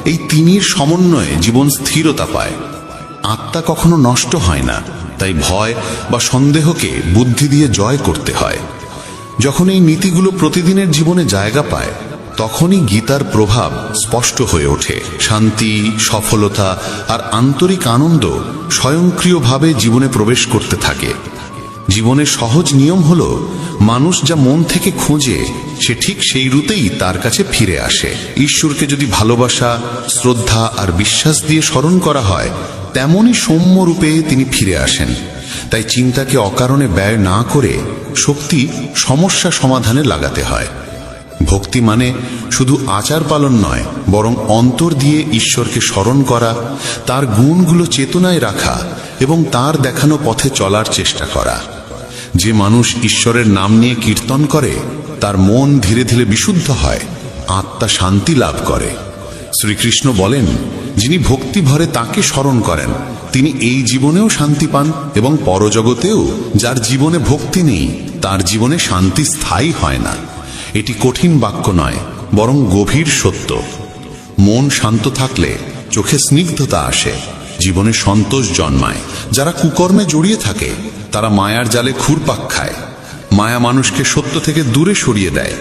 এই তিনির সমন্বয়ে জীবন স্থিরতা পায়। আত্মা কখনো নষ্ট হয় না, তাই ভয় বা সন্দেহকে বুদ্ধি দিয়ে জয় করতে হয়। যখন এই নীতিগুলো প্রতিদিনের জীবনে জায়গা পায়, তখনই গীতার প্রভাব স্পষ্ট হয়ে ওঠে। শান্তি, সফলতা আর আন্তরিক আনন্দ স্বয়ংক্রিয়ভাবে জীবনে প্রবেশ করতে থাকে। জীবনের সহজ নিয়ম হল, মানুষ যা মন থেকে খোঁজে সে ঠিক সেই রুতেই তার কাছে ফিরে আসে। ঈশ্বরকে যদি ভালোবাসা, শ্রদ্ধা আর বিশ্বাস দিয়ে স্মরণ করা হয়, তেমনই সৌম্য রূপে তিনি ফিরে আসেন। তাই চিন্তাকে অকারণে ব্যয় না করে শক্তি সমস্যা সমাধানে লাগাতে হয়। ভক্তি মানে শুধু আচার পালন নয়, বরং অন্তর দিয়ে ঈশ্বরকে স্মরণ করা, তার গুণগুলো চেতনায় রাখা এবং তার দেখানো পথে চলার চেষ্টা করা। যে মানুষ ঈশ্বরের নাম নিয়ে কীর্তন করে, তার মন ধীরে ধীরে বিশুদ্ধ হয়, আত্মা শান্তি লাভ করে। শ্রীকৃষ্ণ বলেন, যিনি ভক্তি ভরে তাকে স্মরণ করেন, তিনি এই জীবনেও শান্তি পান এবং পরজগতেও। যার জীবনে ভক্তি নেই, তার জীবনে শান্তি স্থায়ী হয় না। এটি কঠিন বাক্য নয়, বরং গভীর সত্য। মন শান্ত থাকলে চোখে স্নিগ্ধতা আসে, জীবনে সন্তোষ জন্মায়। যারা কুকর্মে জড়িয়ে থাকে, তারা মায়ার জালে ঘুরপাক খায়। মায়া মানুষকে সত্য থেকে দূরে সরিয়ে দেয়,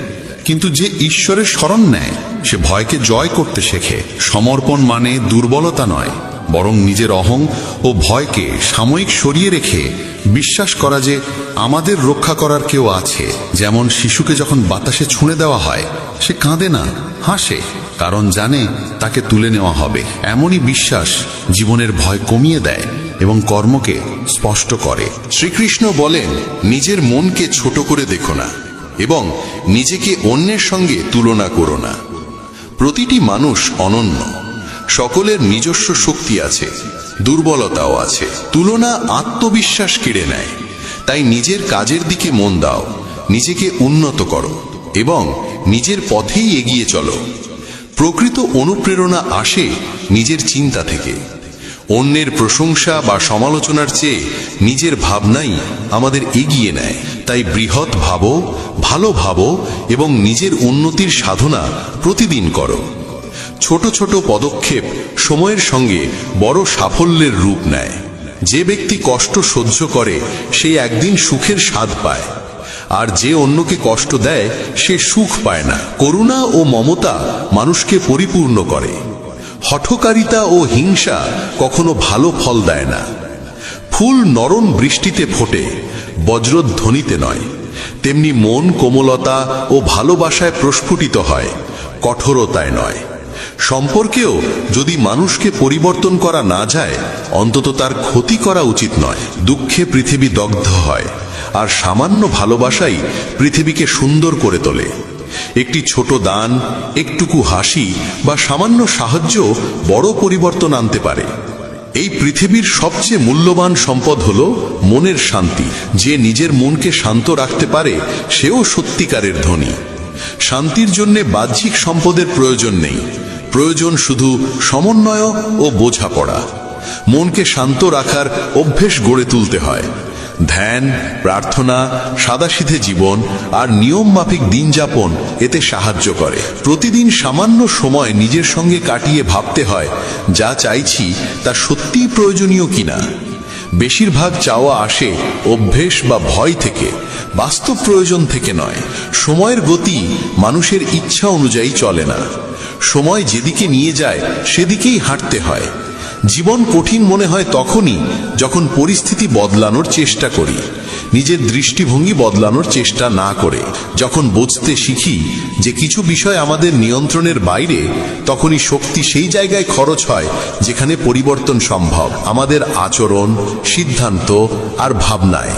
কিন্তু যে ঈশ্বরের শরণ নেয় সে ভয়কে জয় করতে শেখে। সমর্পণ মানে দুর্বলতা নয়, বরং নিজের অহং ও ভয়কে সাময়িক সরিয়ে রেখে বিশ্বাস করা যে আমাদের রক্ষা করার কেউ আছে। যেমন শিশুকে যখন বাতাসে ছুঁড়ে দেওয়া হয়, সে কাঁদে না, হাসে, কারণ জানে তাকে তুলে নেওয়া হবে। এমনই বিশ্বাস জীবনের ভয় কমিয়ে দেয় এবং কর্মকে স্পষ্ট করে। শ্রীকৃষ্ণ বলেন, নিজের মনকে ছোট করে দেখো না এবং নিজেকে অন্যের সঙ্গে তুলনা করো না। প্রতিটি মানুষ অনন্য, সকলের নিজস্ব শক্তি আছে, দুর্বলতাও আছে। তুলনা আত্মবিশ্বাস কেড়ে নেয়। তাই নিজের কাজের দিকে মন দাও, নিজেকে উন্নত করো এবং নিজের পথেই এগিয়ে চলো। প্রকৃত অনুপ্রেরণা আসে নিজের চিন্তা থেকে। অন্যের প্রশংসা বা সমালোচনার চেয়ে নিজের ভাবনাই আমাদের এগিয়ে নেয়। তাই বৃহৎ ভাবো, ভালো ভাবো এবং নিজের উন্নতির সাধনা প্রতিদিন করো। ছোট ছোট পদক্ষেপ সময়ের সঙ্গে বড় সাফল্যের রূপ নেয়। যে ব্যক্তি কষ্ট সহ্য করে সে একদিন সুখের স্বাদ পায়, আর যে অন্যকে কষ্ট দেয় সে সুখ পায় না। করুণা ও মমতা মানুষকে পরিপূর্ণ করে। হঠকারিতা ও হিংসা কখনো ভালো ফল দেয় না। ফুল নরম বৃষ্টিতে ফোটে, বজ্রধ্বনিতে নয়। তেমনি মন কোমলতা ও ভালোবাসায় প্রস্ফুটিত হয়, কঠোরতায় নয়। সম্পর্কেও যদি মানুষকে পরিবর্তন করা না যায়, অন্তত তার ক্ষতি করা উচিত নয়। দুঃখে পৃথিবী দগ্ধ হয়, আর সামান্য ভালোবাসাই পৃথিবীকে সুন্দর করে তোলে। একটি ছোট দান, একটুকু হাসি বা সামান্য সাহায্য বড় পরিবর্তন আনতে পারে। এই পৃথিবীর সবচেয়ে মূল্যবান সম্পদ হল মনের শান্তি। যে নিজের মনকে শান্ত রাখতে পারে সেও সত্যিকারের ধনী। শান্তির জন্য বাহ্যিক সম্পদের প্রয়োজন নেই, প্রয়োজন শুধু সমন্বয় ও বোঝাপড়া। মনকে শান্ত রাখার অভ্যেস গড়ে তুলতে হয়। ধ্যান, প্রার্থনা, সাদাসিধে জীবন আর নিয়ম মাফিক দিন যাপন এতে সাহায্য করে। প্রতিদিন সামান্য সময় নিজের সঙ্গে কাটিয়ে ভাবতে হয়, যা চাইছি তা সত্যিই প্রয়োজনীয় কিনা। বেশিরভাগ চাওয়া আসে অভ্যেস বা ভয় থেকে, বাস্তব প্রয়োজন থেকে নয়। সময়ের গতি মানুষের ইচ্ছা অনুযায়ী চলে না। সময় যেদিকে নিয়ে যায় সেদিকেই হাঁটতে হয়। জীবন কঠিন মনে হয় তখনই যখন পরিস্থিতি বদলানোর চেষ্টা করি, নিজের দৃষ্টিভঙ্গি বদলানোর চেষ্টা না করে। যখন বুঝতে শিখি যে কিছু বিষয় আমাদের নিয়ন্ত্রণের বাইরে, তখনই শক্তি সেই জায়গায় খরচ হয় যেখানে পরিবর্তন সম্ভব। আমাদের আচরণ, সিদ্ধান্ত আর ভাবনায়।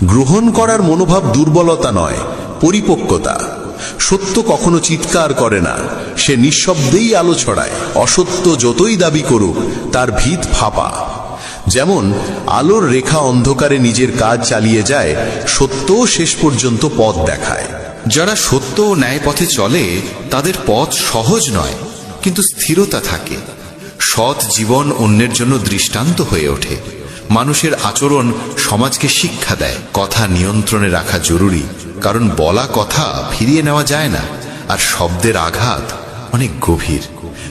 গ্রহণ করার মনোভাব দুর্বলতা নয়, পরিপক্কতা। সত্য কখনো চিৎকার করে না, সে নিঃশব্দেই আলো ছড়ায়। অসত্য যতই দাবি করুক তার ভিত ফাঁপা। যেমন আলোর রেখা অন্ধকারে নিজের কাজ চালিয়ে যায়, সত্যও শেষ পর্যন্ত পথ দেখায়। যারা সত্য ও ন্যায় পথে চলে তাদের পথ সহজ নয়, কিন্তু স্থিরতা থাকে। সৎ জীবন অন্যের জন্য দৃষ্টান্ত হয়ে ওঠে। মানুষের আচরণ সমাজকে শিক্ষা দেয়। কথা নিয়ন্ত্রণে রাখা জরুরি, কারণ বলা কথা ফিরিয়ে নেওয়া যায় না, আর শব্দের আঘাত অনেক গভীর।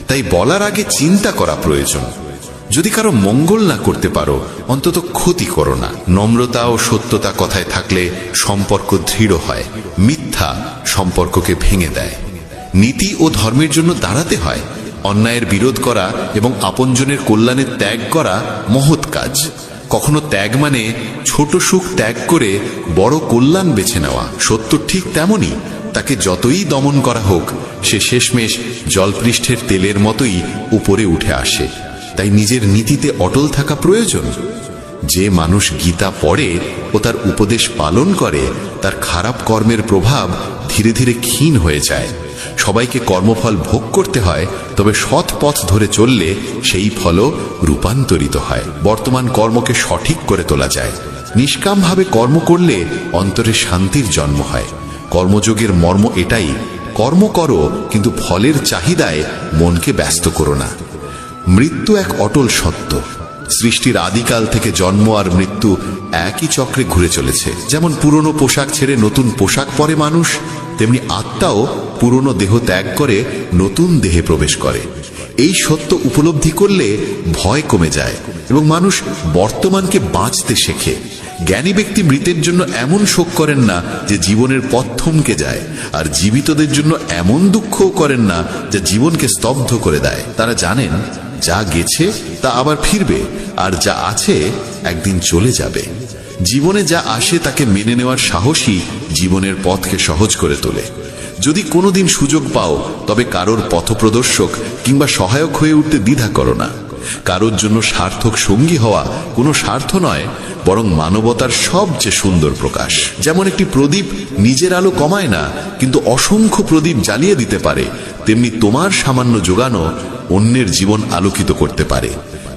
তাই বলার আগে চিন্তা করা প্রয়োজন। যদি কারো মঙ্গল না করতে পারো, অন্তত ক্ষতি করো না। নম্রতা ও সত্যতা কথায় থাকলে সম্পর্ক দৃঢ় হয়। মিথ্যা সম্পর্ককে ভেঙে দেয়। নীতি ও ধর্মের জন্য দাঁড়াতে হয়। অন্যায়ের বিরোধ করা এবং আপনজনের কল্যাণে ত্যাগ করা মহৎ কাজ। কখনো ত্যাগ মানে ছোট সুখ ত্যাগ করে বড় কল্যাণ বেছে নেওয়া। সত্য ঠিক তেমনই, তাকে যতই দমন করা হোক, সে শেষমেশ জলপৃষ্ঠের তেলের মতোই উপরে উঠে আসে। তাই নিজের নীতিতে অটল থাকা প্রয়োজন। যে মানুষ গীতা পড়ে ও তার উপদেশ পালন করে, তার খারাপ কর্মের প্রভাব ধীরে ধীরে ক্ষীণ হয়ে যায়। সবাইকে কর্মফল ভোগ করতে হয়, তবে সৎ পথ ধরে চললে সেই ফলও রূপান্তরিত হয়। বর্তমান কর্মকে সঠিক করে তোলা যায়। নিষ্কামভাবে কর্ম করলে অন্তরে শান্তির জন্ম হয়। কর্মযোগের মর্ম এটাই, কর্ম করো কিন্তু ফলের চাহিদায় মনকে ব্যস্ত করো না। মৃত্যু এক অটল সত্য। সৃষ্টির আদিকাল থেকে জন্ম আর মৃত্যু একই চক্রে ঘুরে চলেছে। যেমন পুরনো পোশাক ছেড়ে নতুন পোশাক পরে মানুষ, তেমনি আত্মাও পুরনো দেহ ত্যাগ করে নতুন দেহে প্রবেশ করে। এই সত্য উপলব্ধি করলে ভয় কমে যায় এবং মানুষ বর্তমানকে বাঁচতে শেখে। জ্ঞানী ব্যক্তি মৃতের জন্য এমন শোক করেন না যে জীবনের পথ থমকে যায়, আর জীবিতদের জন্য এমন দুঃখও করেন না যা জীবনকে স্তব্ধ করে দেয়। তারা জানেন যা গেছে তা আবার ফিরবে, আর যা আছে একদিন চলে যাবে। জীবনে যা আসে তাকে মেনে নেওয়ার সাহসই জীবনের পথকে সহজ করে তোলে। যদি কোনোদিন সুযোগ পাও, তবে কারোর পথপ্রদর্শক কিংবা সহায়ক হয়ে উঠতে দ্বিধা করো না। কারোর জন্য সার্থক সঙ্গী হওয়া কোনো স্বার্থ নয়, বরং মানবতার সবচেয়ে সুন্দর প্রকাশ। যেমন একটি প্রদীপ নিজের আলো কমায় না, কিন্তু অসংখ্য প্রদীপ জ্বালিয়ে দিতে পারে, তেমনি তোমার সামান্য যোগানো অন্যের জীবন আলোকিত করতে পারে।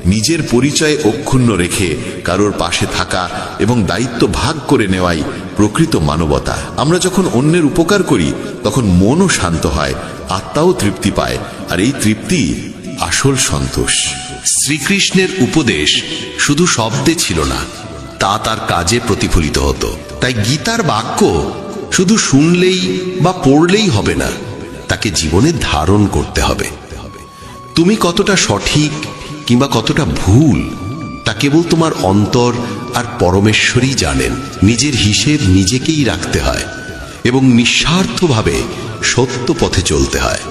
নিজের পরিচয় অক্ষুণ্ণ রেখে কারোর পাশে থাকা এবং দায়িত্ব ভাগ করে নেওয়াই প্রকৃত মানবতা। আমরা যখন অন্যের উপকার করি, তখন মনও শান্ত হয়, আত্মাও তৃপ্তি পায়, আর এই তৃপ্তি আসল সন্তোষ। শ্রীকৃষ্ণের উপদেশ শুধু শব্দে ছিল না, তা তার কাজে প্রতিফলিত হতো। তাই গীতার বাক্য শুধু শুনলেই বা পড়লেই হবে না, তাকে জীবনে ধারণ করতে হবে। তুমি কতটা সঠিক কিংবা কতটা ভুল, তা কেবল তোমার অন্তর আর পরমেশ্বরই জানেন। নিজের হিসেব নিজেকেই রাখতে হয় এবং নিঃস্বার্থভাবে সত্য পথে চলতে হয়।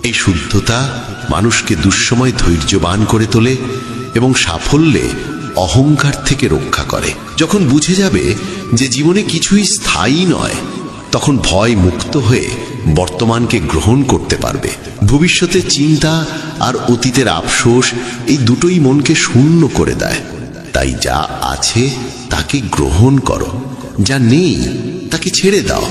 এই শুদ্ধতা মানুষকে দুঃসময় ধৈর্যবান করে তোলে এবং সাফল্যে অহংকার থেকে রক্ষা করে। যখন বুঝে যাবে যে জীবনে কিছুই স্থায়ী নয়, তখন ভয় মুক্ত হয়ে বর্তমানকে গ্রহণ করতে পারবে। ভবিষ্যতের চিন্তা আর অতীতের আফসোস, এই দুটোই মনকে শূন্য করে দেয়। তাই যা আছে তাকে গ্রহণ করো, যা নেই তাকে ছেড়ে দাও।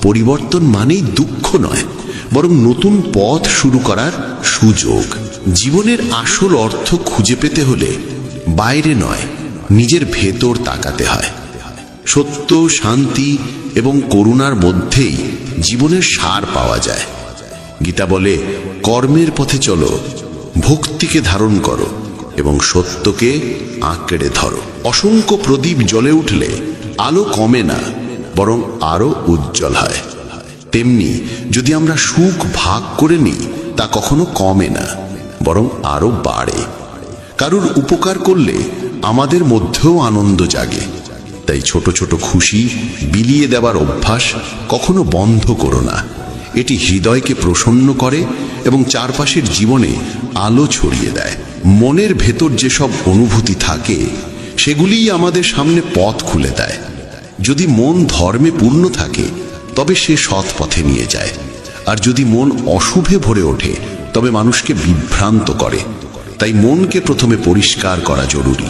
পরিবর্তন মানেই দুঃখ নয়, বরং নতুন পথ শুরু করার সুযোগ। জীবনের আসল অর্থ খুঁজে পেতে হলে বাইরে নয়, নিজের ভেতর তাকাতে হয়। সত্য, শান্তি এবং করুণার মধ্যেই জীবনের সার পাওয়া যায়। গীতা বলে, কর্মের পথে চলো, ভক্তিকে ধারণ করো এবং সত্যকে আঁকড়ে ধরো। অসংখ্য প্রদীপ জ্বলে উঠলে আলো কমে না, বরং আরো উজ্জ্বল হয়। তেমনি যদি আমরা সুখ ভাগ করে নিই, তা কখনো কমে না, বরং আরো বাড়ে। কারুর উপকার করলে আমাদের মধ্যেও আনন্দ জাগে। তাই ছোট ছোট খুশি বিলিয়ে দেওয়ার অভ্যাস কখনো বন্ধ করো না। এটি হৃদয়কে প্রসন্ন করে এবং চারপাশের জীবনে আলো ছড়িয়ে দেয়। মনের ভেতর যেসব অনুভূতি থাকে, সেগুলিই আমাদের সামনে পথ খুলে দেয়। যদি মন ধর্মে পূর্ণ থাকে, তবে সে সৎ পথে নিয়ে যায়। আর যদি মন অশুভে ভরে ওঠে, তবে মানুষকে বিভ্রান্ত করে। তাই মনকে প্রথমে পরিষ্কার করা জরুরি।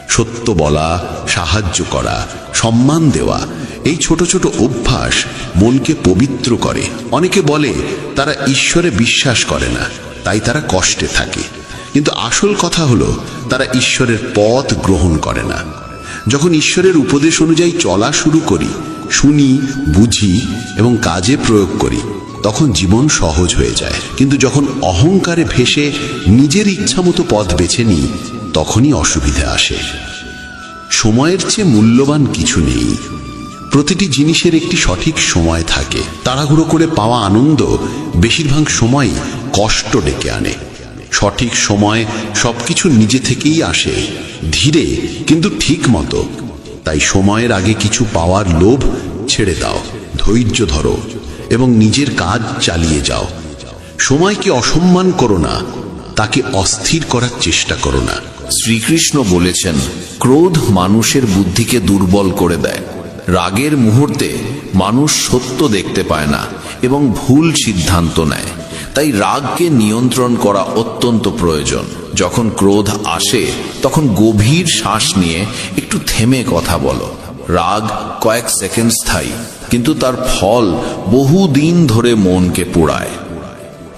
সত্য বলা, সাহায্য করা, সম্মান দেওয়া, এই ছোট ছোট অভ্যাস মনকে পবিত্র করে। অনেকে বলে তারা ঈশ্বরে বিশ্বাস করে না, তাই তারা কষ্টে থাকে। কিন্তু আসল কথা হলো, তারা ঈশ্বরের পথ গ্রহণ করে না। যখন ঈশ্বরের উপদেশ অনুযায়ী চলা শুরু করি, শুনি, বুঝি এবং কাজে প্রয়োগ করি, তখন জীবন সহজ হয়ে যায়। কিন্তু যখন অহংকারে ভেসে নিজের ইচ্ছামতো পথ বেছে নিই, তখনই অসুবিধা আসে। সময়ের চেয়ে মূল্যবান কিছু নেই। প্রতিটি জিনিসের একটি সঠিক সময় থাকে। তাড়াহুড়ো করে পাওয়া আনন্দ বেশিরভাগ সময়ই কষ্ট ডেকে আনে। সঠিক সময় সবকিছু নিজে থেকেই আসে, ধীরে কিন্তু ঠিক মতো। তাই সময়ের আগে কিছু পাওয়ার লোভ ছেড়ে দাও, ধৈর্য ধরো এবং নিজের কাজ চালিয়ে যাও। সময়কে অসম্মান করো না, তাকে অস্থির করার চেষ্টা করো না। শ্রীকৃষ্ণ বলেছেন, ক্রোধ মানুষের বুদ্ধিকে দুর্বল করে দেয়। রাগের মুহূর্তে মানুষ সত্য দেখতে পায় না এবং ভুল সিদ্ধান্ত নেয়। তাই রাগকে নিয়ন্ত্রণ করা অত্যন্ত প্রয়োজন। যখন ক্রোধ আসে তখন গভীর শ্বাস নিয়ে একটু থেমে কথা বলো। রাগ কয়েক সেকেন্ড স্থায়ী, কিন্তু তার ফল বহুদিন ধরে মনকে পোড়ায়।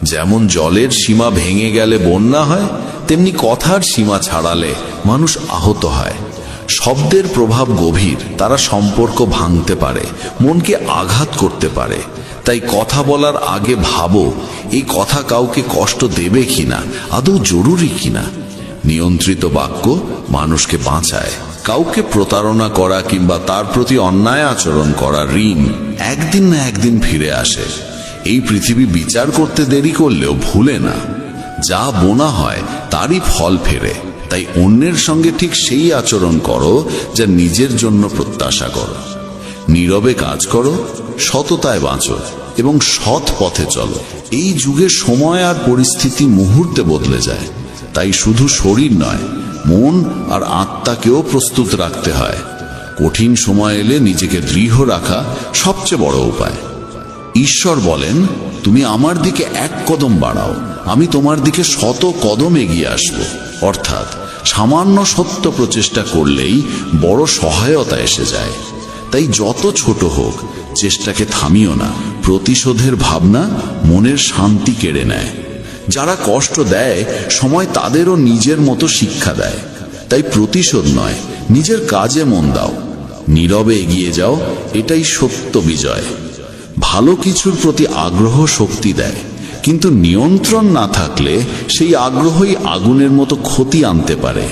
যেমন জলের সীমা ভেঙে গেলে বন্যা হয়, তেমনি কথার সীমা ছাড়ালে মানুষ আহত হয়। শব্দের প্রভাব গভীর, তারা সম্পর্ক ভাঙতে পারে, মনকে আঘাত করতে পারে। তাই কথা বলার আগে ভাবো, এই কথা কাউকে কষ্ট দেবে কিনা, আদৌ জরুরি কিনা। নিয়ন্ত্রিত বাক্য মানুষকে বাঁচায়। কাউকে প্রতারণা করা কিংবা তার প্রতি অন্যায় আচরণ করা ঋণ একদিন না একদিন ফিরে আসে। এই পৃথিবী বিচার করতে দেরি করলেও ভুলে না, যা বোনা হয় তারই ফল ফেরে। তাই অন্যের সঙ্গে ঠিক সেই আচরণ করো যা নিজের জন্য প্রত্যাশা করো। নীরবে কাজ করো, সততায় বাঁচো এবং সৎ পথে চলো। এই যুগে সময় আর পরিস্থিতি মুহূর্তে বদলে যায়। তাই শুধু শরীর নয়, মন আর আত্মাকেও প্রস্তুত রাখতে হয়। কঠিন সময় এলে নিজেকে দৃঢ় রাখা সবচেয়ে বড় উপায়। ঈশ্বর বলেন, তুমি আমার দিকে এক কদম বাড়াও, আমি তোমার দিকে 100 কদম এগিয়ে আসব। অর্থাৎ সামান্য সত্য প্রচেষ্টা করলেই বড় সহায়তা এসে যায়। তাই যত ছোট হোক, চেষ্টাকে থামিও না। প্রতিশোধের ভাবনা মনের শান্তি কেড়ে নেয়। যারা কষ্ট দেয়, সময় তাদেরও নিজের মতো শিক্ষা দেয়। তাই প্রতিশোধ নয়, নিজের কাজে মন দাও, নীরবে এগিয়ে যাও, এটাই সত্য বিজয়। ভালো কিছুর প্রতি আগ্রহ শক্তি দেয়, কিন্তু নিয়ন্ত্রণ না থাকলে সেই আগ্রহই আগুনের মতো ক্ষতি আনতে পারে।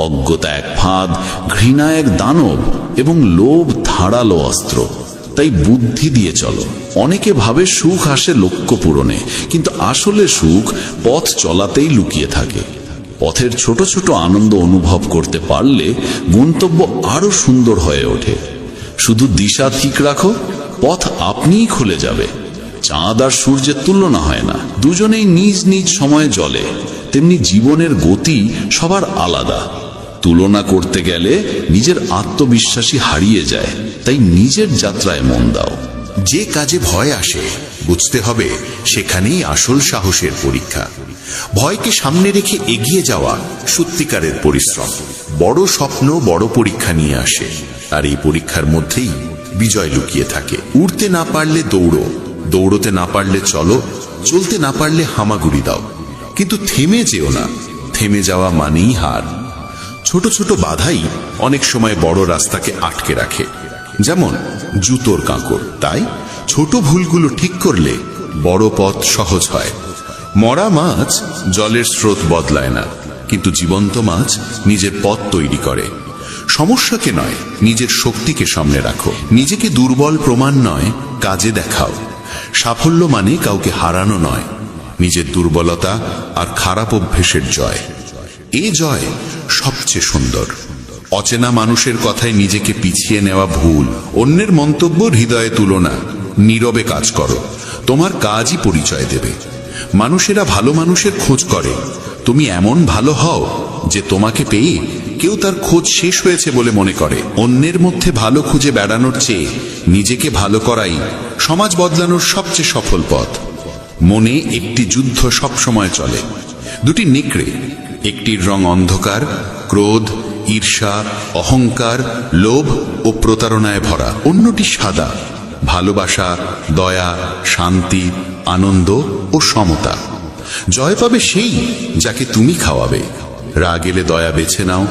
অজ্ঞতা এক ফাঁদ, ঘৃণা এক দানব এবং লোভ ধারালো অস্ত্র। তাই বুদ্ধি দিয়ে চলো। অনেকে ভাবে সুখ আসে লক্ষ্য পূরণে, কিন্তু আসলে সুখ পথ চলাতেই লুকিয়ে থাকে। পথের ছোট ছোট আনন্দ অনুভব করতে পারলে গন্তব্য আরো সুন্দর হয়ে ওঠে। শুধু দিশা ঠিক রাখো, পথ আপনিই খুলে যাবে। চাঁদ আর সূর্যের তুলনা হয় না, দুজনেই নিজ নিজ সময়ে জ্বলে। তেমনি জীবনের গতি সবার আলাদা। তুলনা করতে গেলে নিজের আত্মবিশ্বাসী হারিয়ে যায়। তাই নিজের যাত্রায় মন দাও। যে কাজে ভয় আসে, বুঝতে হবে সেখানেই আসল সাহসের পরীক্ষা। ভয়কে সামনে রেখে এগিয়ে যাওয়া সত্যিকারের পরিশ্রম। বড় স্বপ্ন বড় পরীক্ষা নিয়ে আসে, আর এই পরীক্ষার মধ্যেই বিজয় লুকিয়ে থাকে। উড়তে না পারলে দৌড়ো, দৌড়তে না পারলে চলো, চলতে না পারলে হামাগুড়ি দাও, কিন্তু থেমে যেও না। থেমে যাওয়া মানেই হার। ছোট ছোট বাধাই অনেক সময় বড় রাস্তাকে আটকে রাখে, যেমন জুতোর কাঁকড়। তাই ছোট ভুলগুলো ঠিক করলে বড় পথ সহজ হয়। মরা মাছ জলের স্রোত বদলায় না, কিন্তু জীবন্ত মাছ নিজের পথ তৈরি করে। সমস্যাকে নয়, নিজের শক্তিকে সামনে রাখো। নিজেকে দুর্বল প্রমাণ নয়, কাজে দেখাও। সাফল্য মানে কাউকে হারানো নয়, নিজের দুর্বলতা আর খারাপ অভ্যেসের জয়। এই জয় সবচেয়ে সুন্দর। অচেনা মানুষের কথায় নিজেকে পিছিয়ে নেওয়া ভুল। অন্যের মন্তব্য হৃদয়ে তুলো না, নীরবে কাজ করো। তোমার কাজই পরিচয় দেবে। মানুষেরা ভালো মানুষের খোঁজ করে। তুমি এমন ভালো হও যে তোমাকে পেয়ে কেউ তার খোঁজ শেষ হয়েছে বলে মনে করে। অন্যের মধ্যে ভালো খুঁজে বেড়ানোর চেয়ে নিজেকে ভালো করাই সমাজ বদলানোর সবচেয়ে সফল পথ। মনে একটি যুদ্ধ সবসময় চলে। দুটি নেকড়ে, একটির রং অন্ধকার, ক্রোধ, ঈর্ষা, অহংকার, লোভ ও প্রতারণায় ভরা। অন্যটি সাদা, ভালোবাসা, দয়া, শান্তি, আনন্দ ও সমতা। জয় পাবে সেই যাকে তুমি খাওয়াবে। রাগ এলে দয়া বেছে নাও,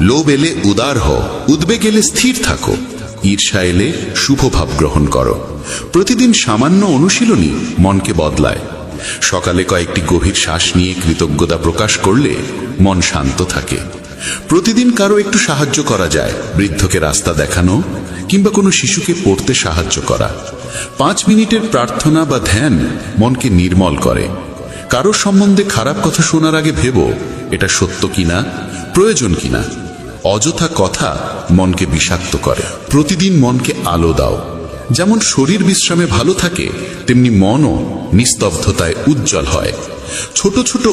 লোভ এলে উদার হও, উদ্বেগ এলে স্থির থাকো। ঈর্ষা এলে শুভ ভাব গ্রহণ করো। প্রতিদিন সামান্য অনুশীলনই মনকে বদলায়। সকালে কয়েকটি গভীর শ্বাস নিয়ে কৃতজ্ঞতা প্রকাশ করলে মন শান্ত থাকে। প্রতিদিন কারো একটু সাহায্য করা যায়, বৃদ্ধকে রাস্তা দেখানো কিংবা কোনো শিশুকে পড়তে সাহায্য করা। 5 মিনিটের প্রার্থনা বা ধ্যান মনকে নির্মল করে। কারো সম্বন্ধে খারাপ কথা শোনার আগে ভেবো এটা সত্য কিনা, প্রয়োজন কিনা। অযথা কথা মনকে বিষাক্ত করে। প্রতিদিন মনকে আলো দাও। যেমন শরীর বিশ্রামে ভালো থাকে, তেমনি মনও নিস্তব্ধতায় উজ্জ্বল হয়। ছোট ছোট